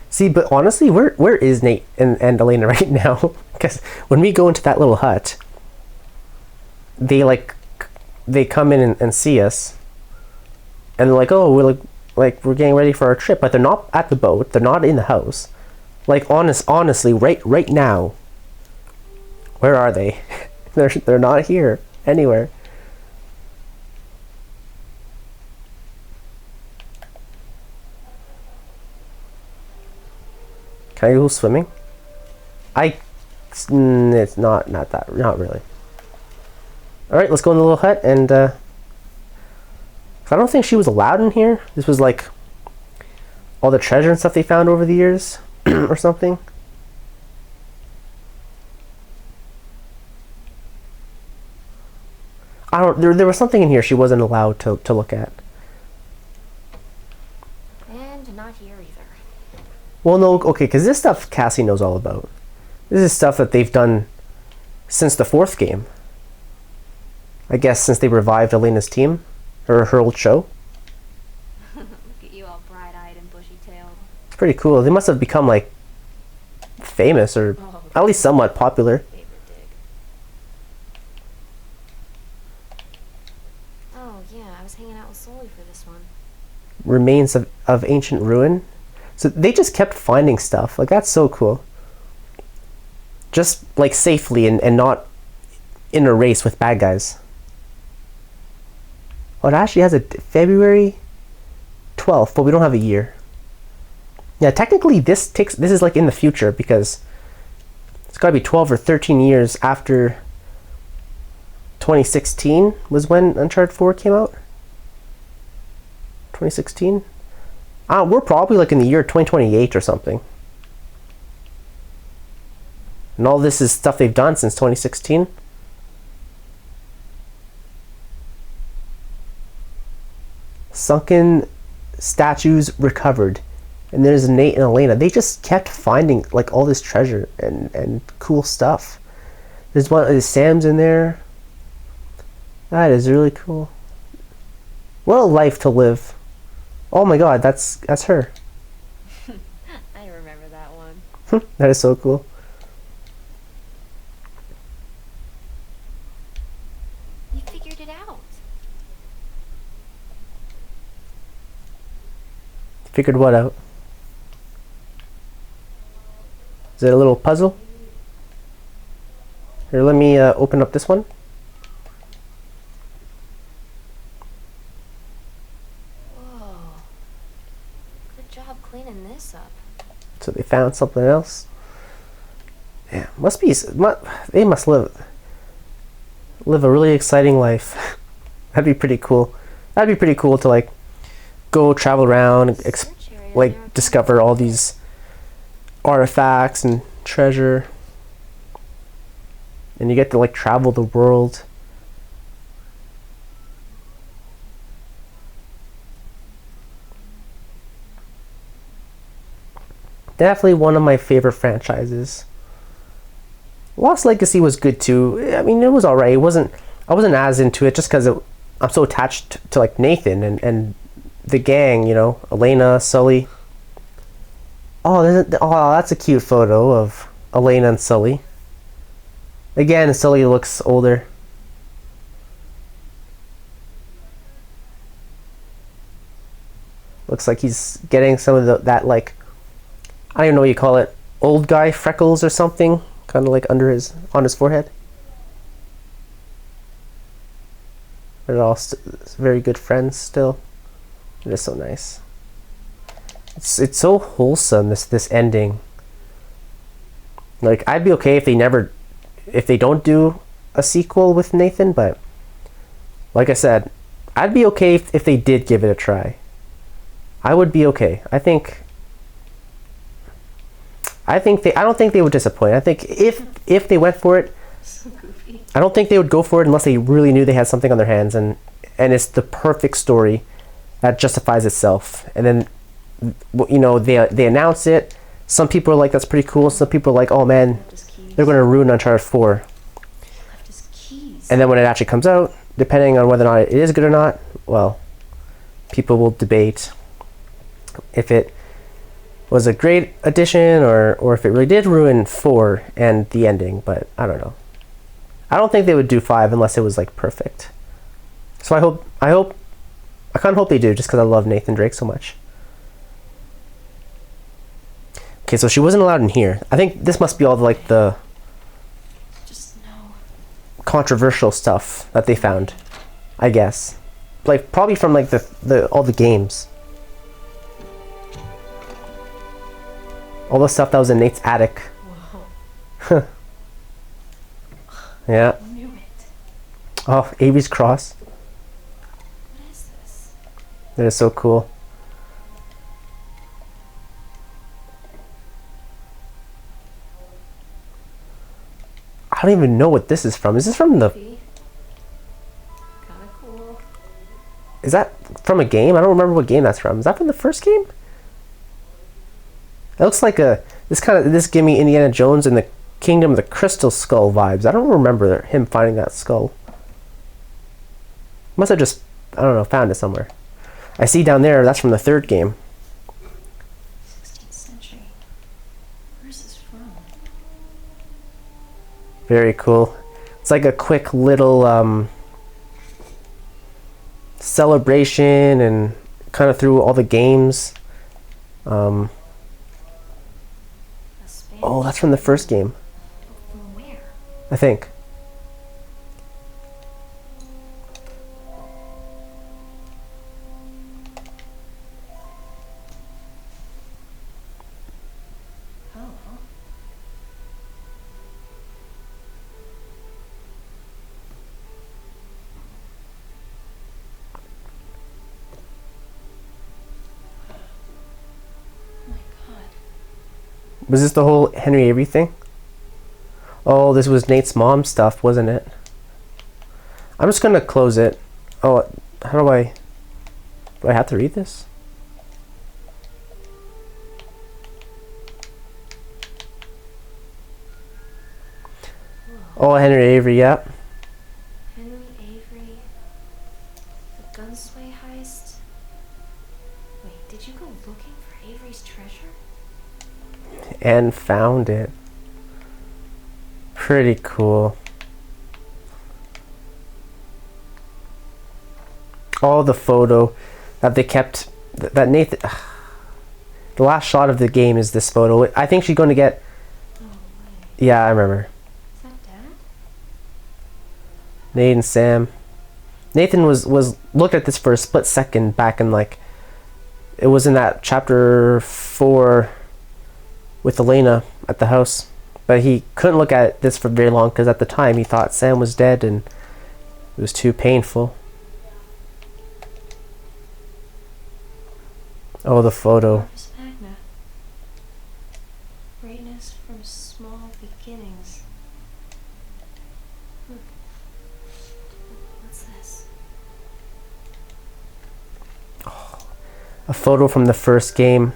See, but honestly, where is Nate and Elena right now? Because when we go into that little hut, they come in and see us, and they're like, oh, we're getting ready for our trip, but they're not at the boat, they're not in the house. Like, honestly, right now, where are they? they're not here anywhere. Can I go swimming? It's not really. All right, let's go in the little hut, and I don't think she was allowed in here. This was like all the treasure and stuff they found over the years or something. I don't, there was something in here she wasn't allowed to look at. And not here either. Well, no, okay, because this stuff Cassie knows all about. This is stuff that they've done since the 4th game. I guess since they revived Elena's team, or her old show. Look at you all bright-eyed and bushy-tailed. It's pretty cool. They must have become like famous, or at least somewhat popular. Favorite dig. Oh yeah, I was hanging out with Sully for this one. Remains of ancient ruin. So they just kept finding stuff. Like, that's so cool. Just like safely and not in a race with bad guys. Oh, it actually has a February 12th, but we don't have a year. Yeah, technically this is like in the future, because it's got to be 12 or 13 years after 2016 was when Uncharted 4 came out. 2016? We're probably like in the year 2028 or something. And all this is stuff they've done since 2016. Sunken statues recovered. And there's Nate and Elena. They just kept finding like all this treasure and cool stuff. There's Sam's in there. That is really cool. What a life to live. Oh my god, that's her. I remember that one. That is so cool. You figured it out. Figured what out? Is it a little puzzle? Here, let me open up this one. Whoa. Good job cleaning this up. So they found something else. Yeah, they must live a really exciting life. That'd be pretty cool. That'd be pretty cool to like go travel around, Search area there. like discover all these artifacts and treasure, and you get to like travel the world. Definitely one of my favorite franchises. Lost Legacy was good too. I mean, it was alright. I wasn't as into it just because I'm so attached to like Nathan and the gang. You know, Elena, Sully. Oh, that's a cute photo of Elena and Sully. Again, Sully looks older. Looks like he's getting some of that like, I don't even know what you call it, old guy freckles or something, kind of like on his forehead. They're all very good friends still. It is so nice. It's so wholesome, this ending. Like, I'd be okay if they don't do a sequel with Nathan, but like I said, I'd be okay if they did give it a try. I would be okay. I don't think they would disappoint. I think if they went for it, So goofy. I don't think they would go for it unless they really knew they had something on their hands and it's the perfect story that justifies itself. And then, you know, they announce it. Some people are like, that's pretty cool. Some people are like, oh man, Left his keys. they're going to ruin Uncharted 4. Left his keys. And then when it actually comes out, depending on whether or not it is good or not, well, people will debate if it was a great addition or if it really did ruin 4 and the ending, but I don't know. I don't think they would do 5 unless it was like perfect. So I kind of hope they do, just because I love Nathan Drake so much. Okay, so she wasn't allowed in here. I think this must be all the Just no. controversial stuff that they found, I guess. Like probably from like the all the games. All the stuff that was in Nate's attic. Whoa. Yeah. I knew it. Oh, Avery's cross. What is this? That is so cool. I don't even know what this is from. Is this from the... Kinda cool. Is that from a game? I don't remember what game that's from. Is that from the first game? It looks like this gave me Indiana Jones and the Kingdom of the Crystal Skull vibes. I don't remember him finding that skull. Must have just, I don't know, found it somewhere. I see down there, that's from the third game. 16th century. Where's this from? Very cool. It's like a quick little celebration and kind of through all the games. A Spanish. Oh, that's from the first game, From where? I think. Oh. Oh my god. Was this the whole Henry Avery thing? Oh, this was Nate's mom stuff, wasn't it? I'm just gonna close it. Oh, how do I have to read this? Oh, Henry Avery, yeah. Henry Avery. The Gunsway heist. Wait, did you go looking for Avery's treasure? And found it. Pretty cool. Oh, the photo that they kept, that Nathan, the last shot of the game is this photo. I think she's going to get, Oh, way. yeah, I remember. Is that Dad? Nate and Sam. Nathan was looked at this for a split second back in like, it was in that chapter 4 with Elena at the house, but he couldn't look at this for very long because at the time he thought Sam was dead and it was too painful. Oh, the photo. Corpus Magna. Greatness from small beginnings. What's this? A photo from the first game.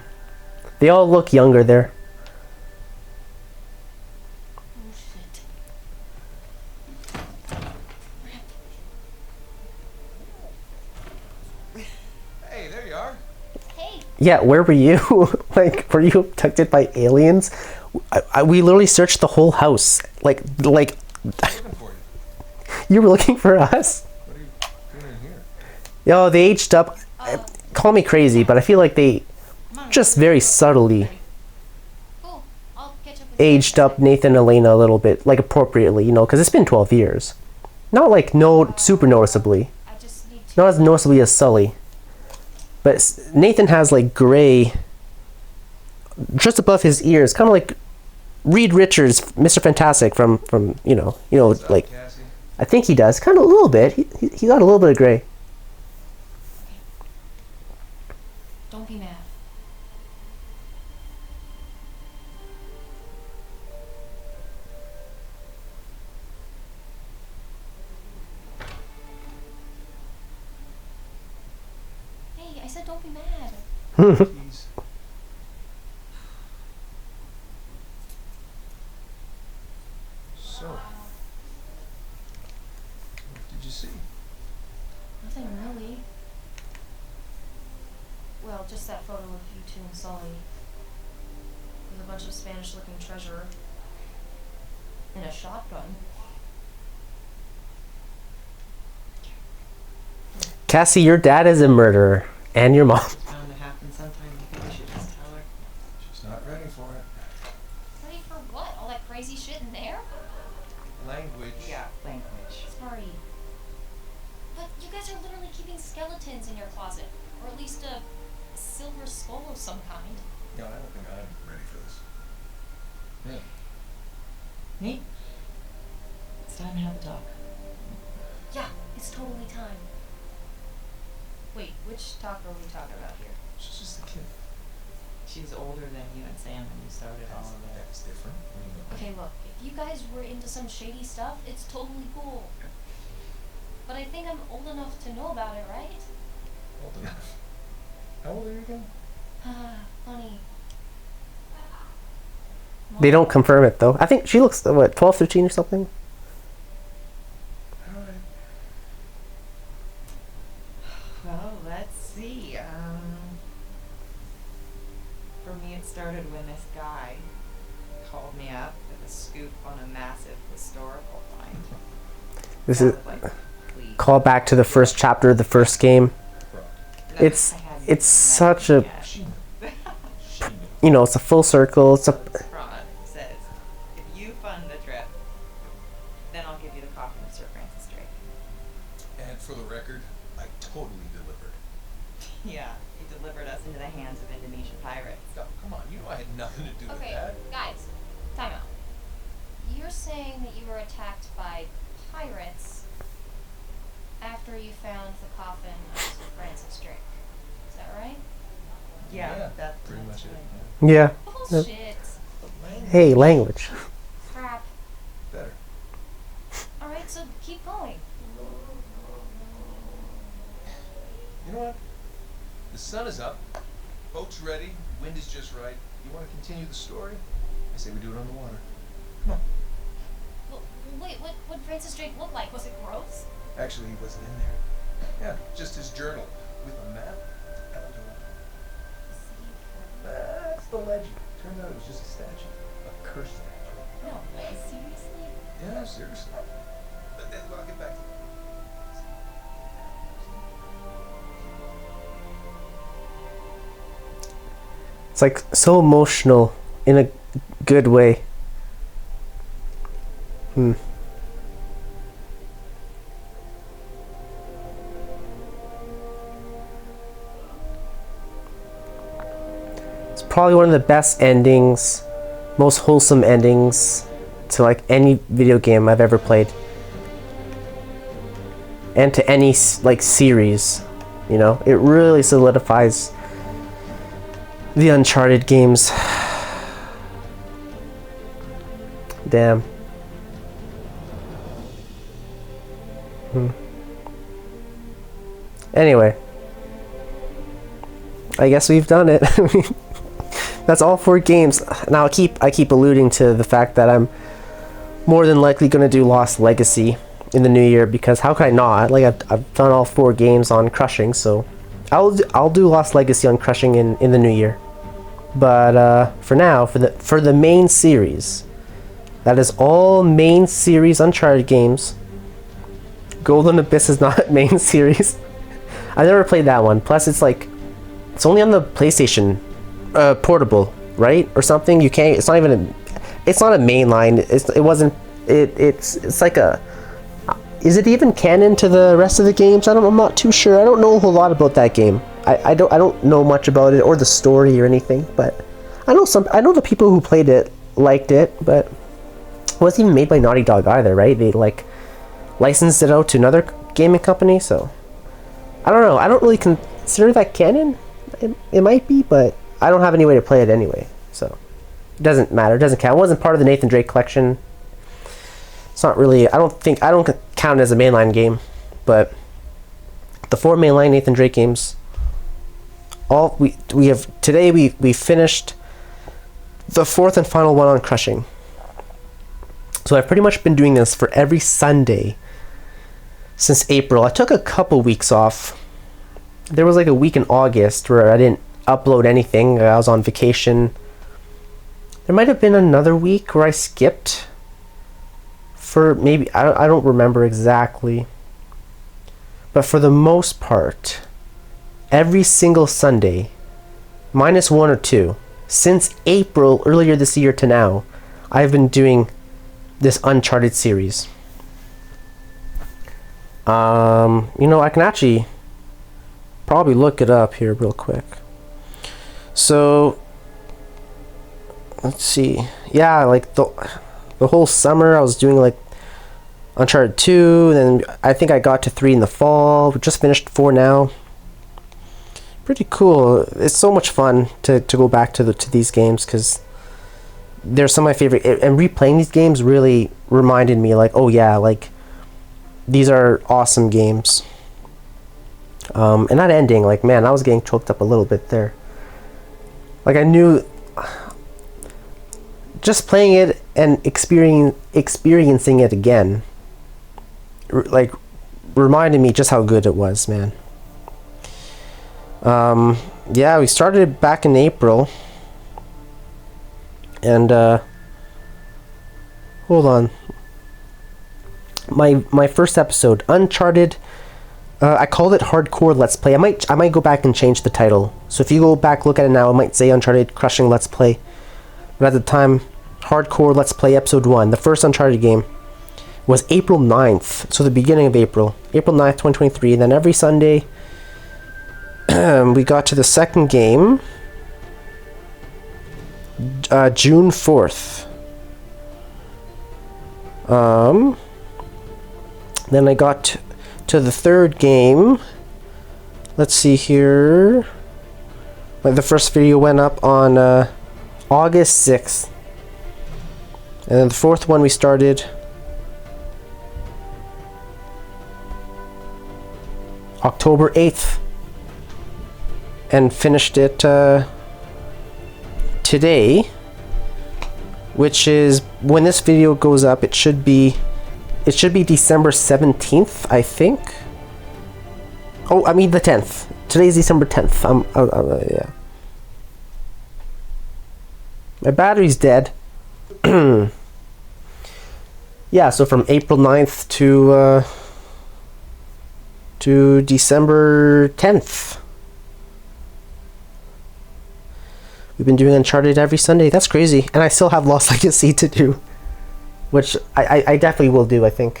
They all look younger there. Oh shit. Hey, there you are. Hey, Yeah, where were you? Like, were you abducted by aliens? We literally searched the whole house. Like Looking for you. you were looking for us. What are you doing in here? Yo, they aged up. Call me crazy, but I feel like they just very subtly Cool. I'll catch up with you aged later. up Nathan and Elena a little bit, like appropriately, you know, because it's been 12 years. Not like super noticeably. I just need to. Not as noticeably as Sully. But Nathan has like gray just above his ears, kind of like Reed Richards, Mr. Fantastic from you know What's up, like Cassie? I think he does, kind of a little bit. He got a little bit of gray. Don't be mad. Hey, I said don't be mad. Keys. So, what did you see? Nothing really. Well, just that photo of you two and Sully. With a bunch of Spanish-looking treasure. And a shotgun. Cassie, your dad is a murderer, and your mom. It's bound to happen sometime. I think we should just tell her. She's not ready for it. Ready for what? All that crazy shit in there? Language. Yeah, language. Sorry. But you guys are literally keeping skeletons in your closet. Or at least a silver skull of some kind. No, I don't think I'm ready for this. Yeah. Nate? It's time to have a talk. Yeah, it's totally time. Wait, which talk are we talking about here? She's just a kid. She's older than you and Sam when you started all of it. That's different. What do you mean? Okay, look, if you guys were into some shady stuff, it's totally cool. But I think I'm old enough to know about it, right? Old enough. How old are you again? Funny. They don't confirm it though. I think she looks what 12, 13 or something. Alright. Well, let's see. For me, it started when this guy called me up with a scoop on a massive historical find. This I is was like, please. call back to the first chapter of the first game. Bro. It's I hadn't it's even such met a him yet. She knew. She knew. you know, it's a full circle. It's a This fraud says, if you fund the trip, then I'll give you the coffin of Sir Francis Drake. And for the record, I totally delivered. Yeah, he delivered us into the hands of Indonesian pirates. No, come on. You know I had nothing to do with Okay, that. guys, time out. You're saying that you were attacked by pirates after you found the coffin of Sir Francis Drake. Is that right? Yeah, that's pretty much it. right. yeah. Bullshit. But language. Hey, language. Crap. Better. Alright, so keep going. You know what? The sun is up. Boat's ready. Wind is just right. You want to continue the story? I say we do it on the water. Come on. Well, wait, what Francis Drake look like? Was it gross? Actually, he wasn't in there. Yeah, just his journal with a map. That's the legend. Turned out it was just a statue. A cursed statue. No, like, seriously? Yeah, seriously. But then I'll get back to It's like so emotional in a good way. probably one of the best endings, most wholesome endings to like any video game I've ever played, and to any like series. You know, it really solidifies the Uncharted games. Damn. Anyway, I guess we've done it. That's all 4 games. Now I keep alluding to the fact that I'm more than likely going to do Lost Legacy in the new year, because how could I not? Like I've done all 4 games on Crushing, so I'll do Lost Legacy on Crushing in the new year. But for now, for the main series, that is all main series Uncharted games. Golden Abyss is not main series. I never played that one. Plus, it's only on the PlayStation portable, right, or something. You can't. It's not even. It's not a mainline. It wasn't. It's like a. Is it even canon to the rest of the games? I'm not too sure. I don't know a whole lot about that game. I don't know much about it or the story or anything. But I know the people who played it liked it, but it wasn't even made by Naughty Dog either, right? They licensed it out to another gaming company, so I don't know. I don't really consider that canon. It might be, but I don't have any way to play it anyway, so it doesn't matter. It doesn't count. It wasn't part of the Nathan Drake collection. It's not really. I don't count it as a mainline game, but the 4 mainline Nathan Drake games. All we have today. We finished the 4th and final one on Crushing. So I've pretty much been doing this for every Sunday since April. I took a couple weeks off. There was like a week in August where I didn't upload anything. I was on vacation. There might have been another week where I skipped for maybe, I don't remember exactly. But for the most part, every single Sunday, minus 1 or 2, since April earlier this year to now, I've been doing this Uncharted series. I can actually probably look it up here real quick. So let's see. Yeah, like the whole summer I was doing like Uncharted 2, then I think I got to 3 in the fall. We just finished 4 now. Pretty cool. It's so much fun to go back to these games, because they're some of my favorite, and replaying these games really reminded me, like, oh yeah, like these are awesome games. And that ending, like, man, I was getting choked up a little bit there. Like, I knew just playing it and experiencing it again, like, reminded me just how good it was, man. Yeah, we started back in April. And hold on. My first episode, Uncharted. I called it Hardcore Let's Play. I might go back and change the title. So if you go back, look at it now, it might say Uncharted Crushing Let's Play. But at the time, Hardcore Let's Play Episode 1, the first Uncharted game, was April 9th. So the beginning of April. April 9th, 2023. And then every Sunday, we got to the second game. June 4th. Then I got to the third game. Let's see here. Like, the first video went up on August 6th. And then the fourth one we started October 8th. And finished it today, which is when this video goes up. It should be December 17th, I think. Oh, I mean the 10th. Today's December 10th. Yeah. My battery's dead. Yeah, so from April 9th to December 10th. We've been doing Uncharted every Sunday. That's crazy. And I still have Lost Legacy to do, which I definitely will do, I think.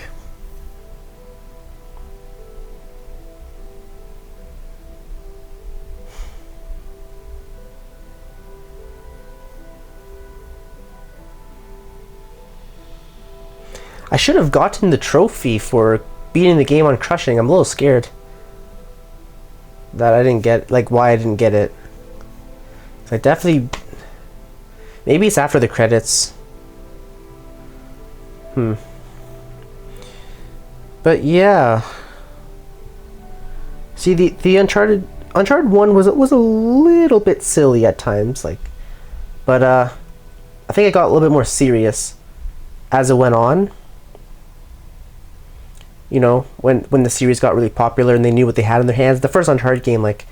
I should have gotten the trophy for beating the game on crushing. I'm a little scared that I didn't get, like, why I didn't get it. I definitely, maybe it's after the credits. But yeah. See, the Uncharted 1 was a little bit silly at times, like, but I think it got a little bit more serious as it went on. You know, when the series got really popular and they knew what they had in their hands. The first Uncharted game, like,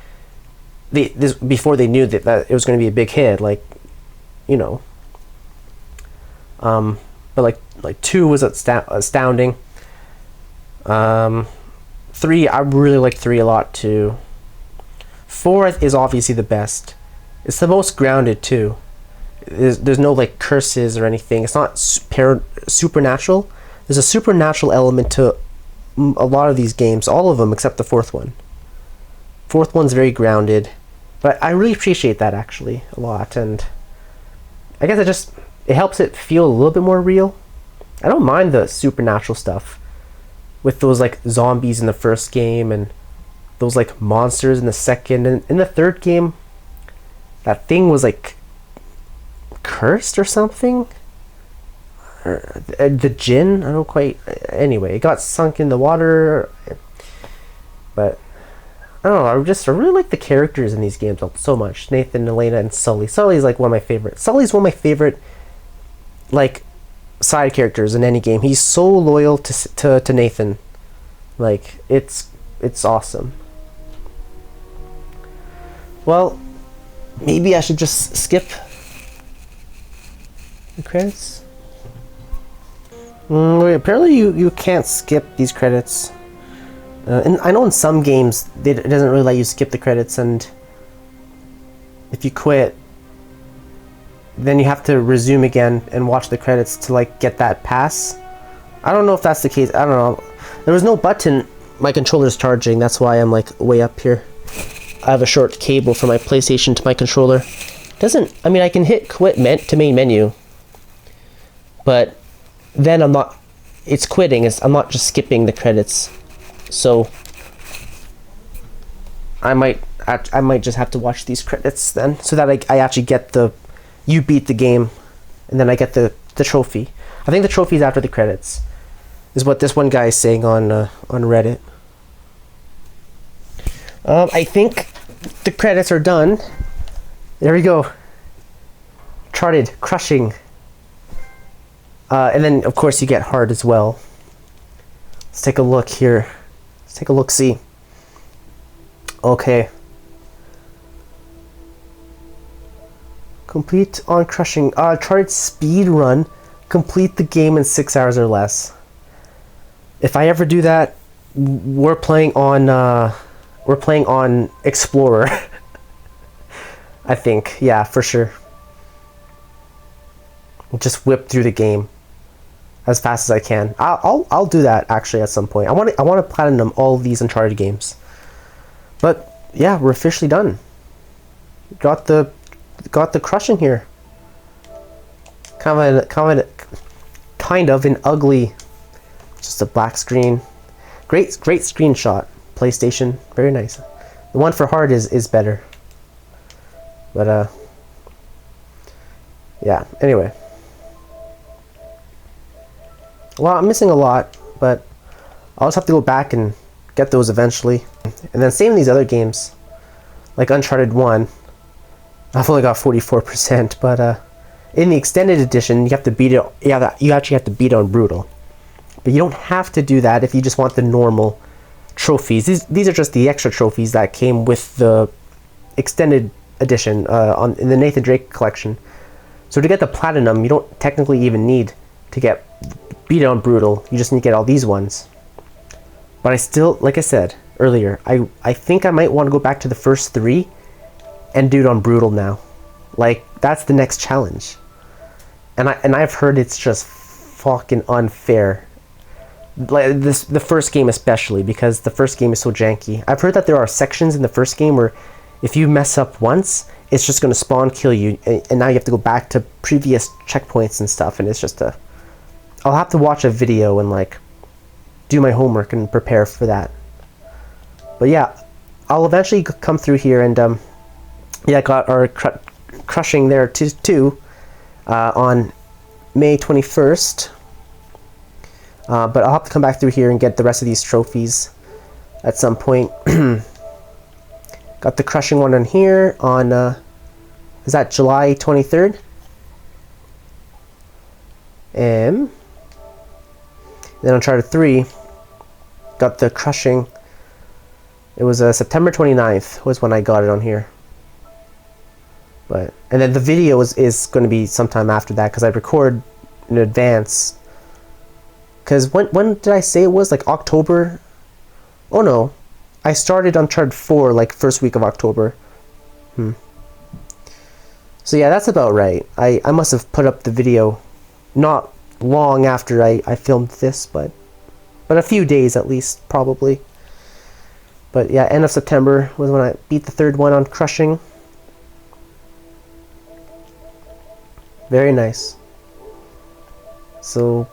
before they knew that it was going to be a big hit, like, you know. But like 2 was astounding. 3, I really like 3 a lot too. 4 is obviously the best. It's the most grounded too. There's no like curses or anything. It's not supernatural. There's a supernatural element to a lot of these games, all of them except the 4th one. 4th one's very grounded, but I really appreciate that actually a lot, and I guess it helps it feel a little bit more real. I don't mind the supernatural stuff with those like zombies in the first game and those like monsters in the second, and in the third game that thing was like cursed or something, or the djinn, I don't quite, anyway, it got sunk in the water. But I don't know, I really like the characters in these games so much. Nathan, Elena, and Sully. Sully's like one of my favorites. Sully's one of my favorite like side characters in any game. He's so loyal to Nathan. Like, it's awesome. Well, maybe I should just skip the credits. Apparently you can't skip these credits. And I know in some games it doesn't really let you skip the credits, and if you quit, then you have to resume again and watch the credits to like get that pass. I don't know if that's the case. I don't know. There was no button. My controller's charging. That's why I'm like way up here. I have a short cable from my PlayStation to my controller. I mean, I can hit quit to main menu, but then it's quitting. I'm not just skipping the credits. So I might just have to watch these credits then, so that I actually get you beat the game, and then I get the trophy. I think the trophy is after the credits, is what this one guy is saying on Reddit. I think the credits are done. There we go. Uncharted, crushing. And then of course you get hard as well. Let's take a look here. Let's take a look, see. Okay. Complete on crushing. Uncharted speed run. Complete the game in 6 hours or less. If I ever do that, we're playing on Explorer. I think, yeah, for sure. Just whip through the game as fast as I can. I'll do that actually at some point. I want to platinum all these Uncharted games. But yeah, we're officially done. Got the crushing here. Kind of an ugly, just a black screen. Great screenshot. PlayStation, very nice. The one for hard is better. But yeah. Anyway. Well, I'm missing a lot, but I'll just have to go back and get those eventually. And then same in these other games, like Uncharted 1. I've only got 44%, but in the extended edition, you have to beat it. Yeah, you actually have to beat it on brutal. But you don't have to do that if you just want the normal trophies. These are just the extra trophies that came with the extended edition in the Nathan Drake collection. So to get the platinum, you don't technically even need to get beat on brutal. You just need to get all these ones. But I still, like I said earlier, I think I might want to go back to the first 3 and do it on brutal now. Like, that's the next challenge. And I've heard it's just fucking unfair. Like the first game especially, because the first game is so janky. I've heard that there are sections in the first game where if you mess up once, it's just going to spawn kill you, and now you have to go back to previous checkpoints and stuff, and it's just a I'll have to watch a video and like do my homework and prepare for that. But yeah, I'll eventually come through here and yeah, got our crushing there too on May 21st. But I'll have to come back through here and get the rest of these trophies at some point. Got the crushing one on here on is that July 23rd? And then Uncharted 3 got the crushing. It was September 29th was when I got it on here. But and then the video is going to be sometime after that because I record in advance. Because when did I say it was? Like October? Oh no, I started Uncharted 4 like first week of October. So yeah, that's about right. I must have put up the video not long after I filmed this, but a few days at least, probably. But yeah, end of September was when I beat the third one on crushing. Very nice. So,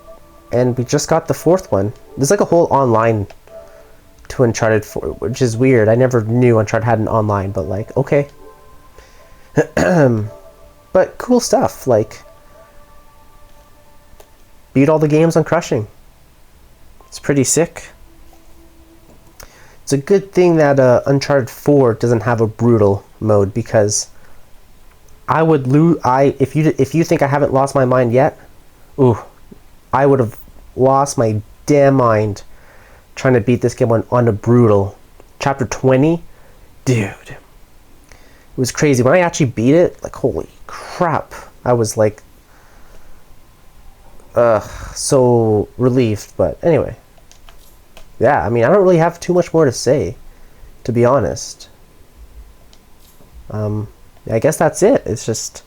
and we just got the fourth one. There's like a whole online to Uncharted 4, which is weird. I never knew Uncharted had an online, but like, okay. But cool stuff, like beat all the games on crushing. It's pretty sick. It's a good thing that Uncharted 4 doesn't have a brutal mode, because I would lose. If you think I haven't lost my mind yet, ooh, I would have lost my damn mind trying to beat this game on a brutal. Chapter 20, dude, it was crazy. When I actually beat it, like holy crap, I was like, so relieved. But anyway, yeah, I mean, I don't really have too much more to say, to be honest. I guess that's it. It's just,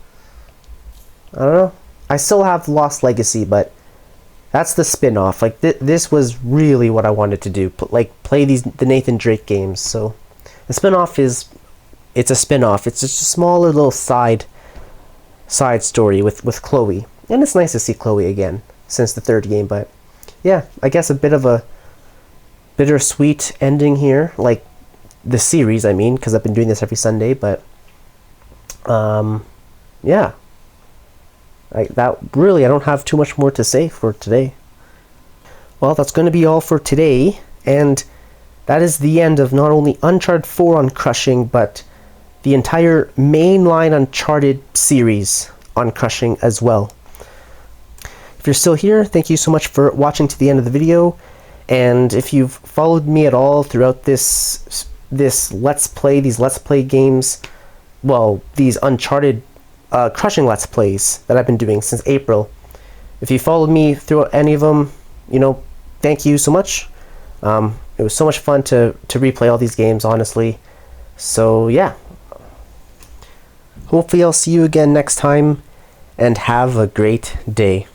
I don't know. I still have Lost Legacy, but that's the spin-off. Like this was really what I wanted to do. Play the Nathan Drake games. So the spin-off it's a spin-off. It's just a smaller little side story with Chloe. And it's nice to see Chloe again since the third game, but yeah, I guess a bit of a bittersweet ending here, like the series, I mean, because I've been doing this every Sunday, but yeah, I don't have too much more to say for today. Well, that's going to be all for today, and that is the end of not only Uncharted 4 on crushing, but the entire mainline Uncharted series on crushing as well. If you're still here, thank you so much for watching to the end of the video, and if you've followed me at all throughout this Let's Play, these Let's Play games, well, these Uncharted crushing Let's Plays that I've been doing since April, if you followed me through any of them, you know, thank you so much. It was so much fun to replay all these games, honestly. So yeah, hopefully I'll see you again next time, and have a great day.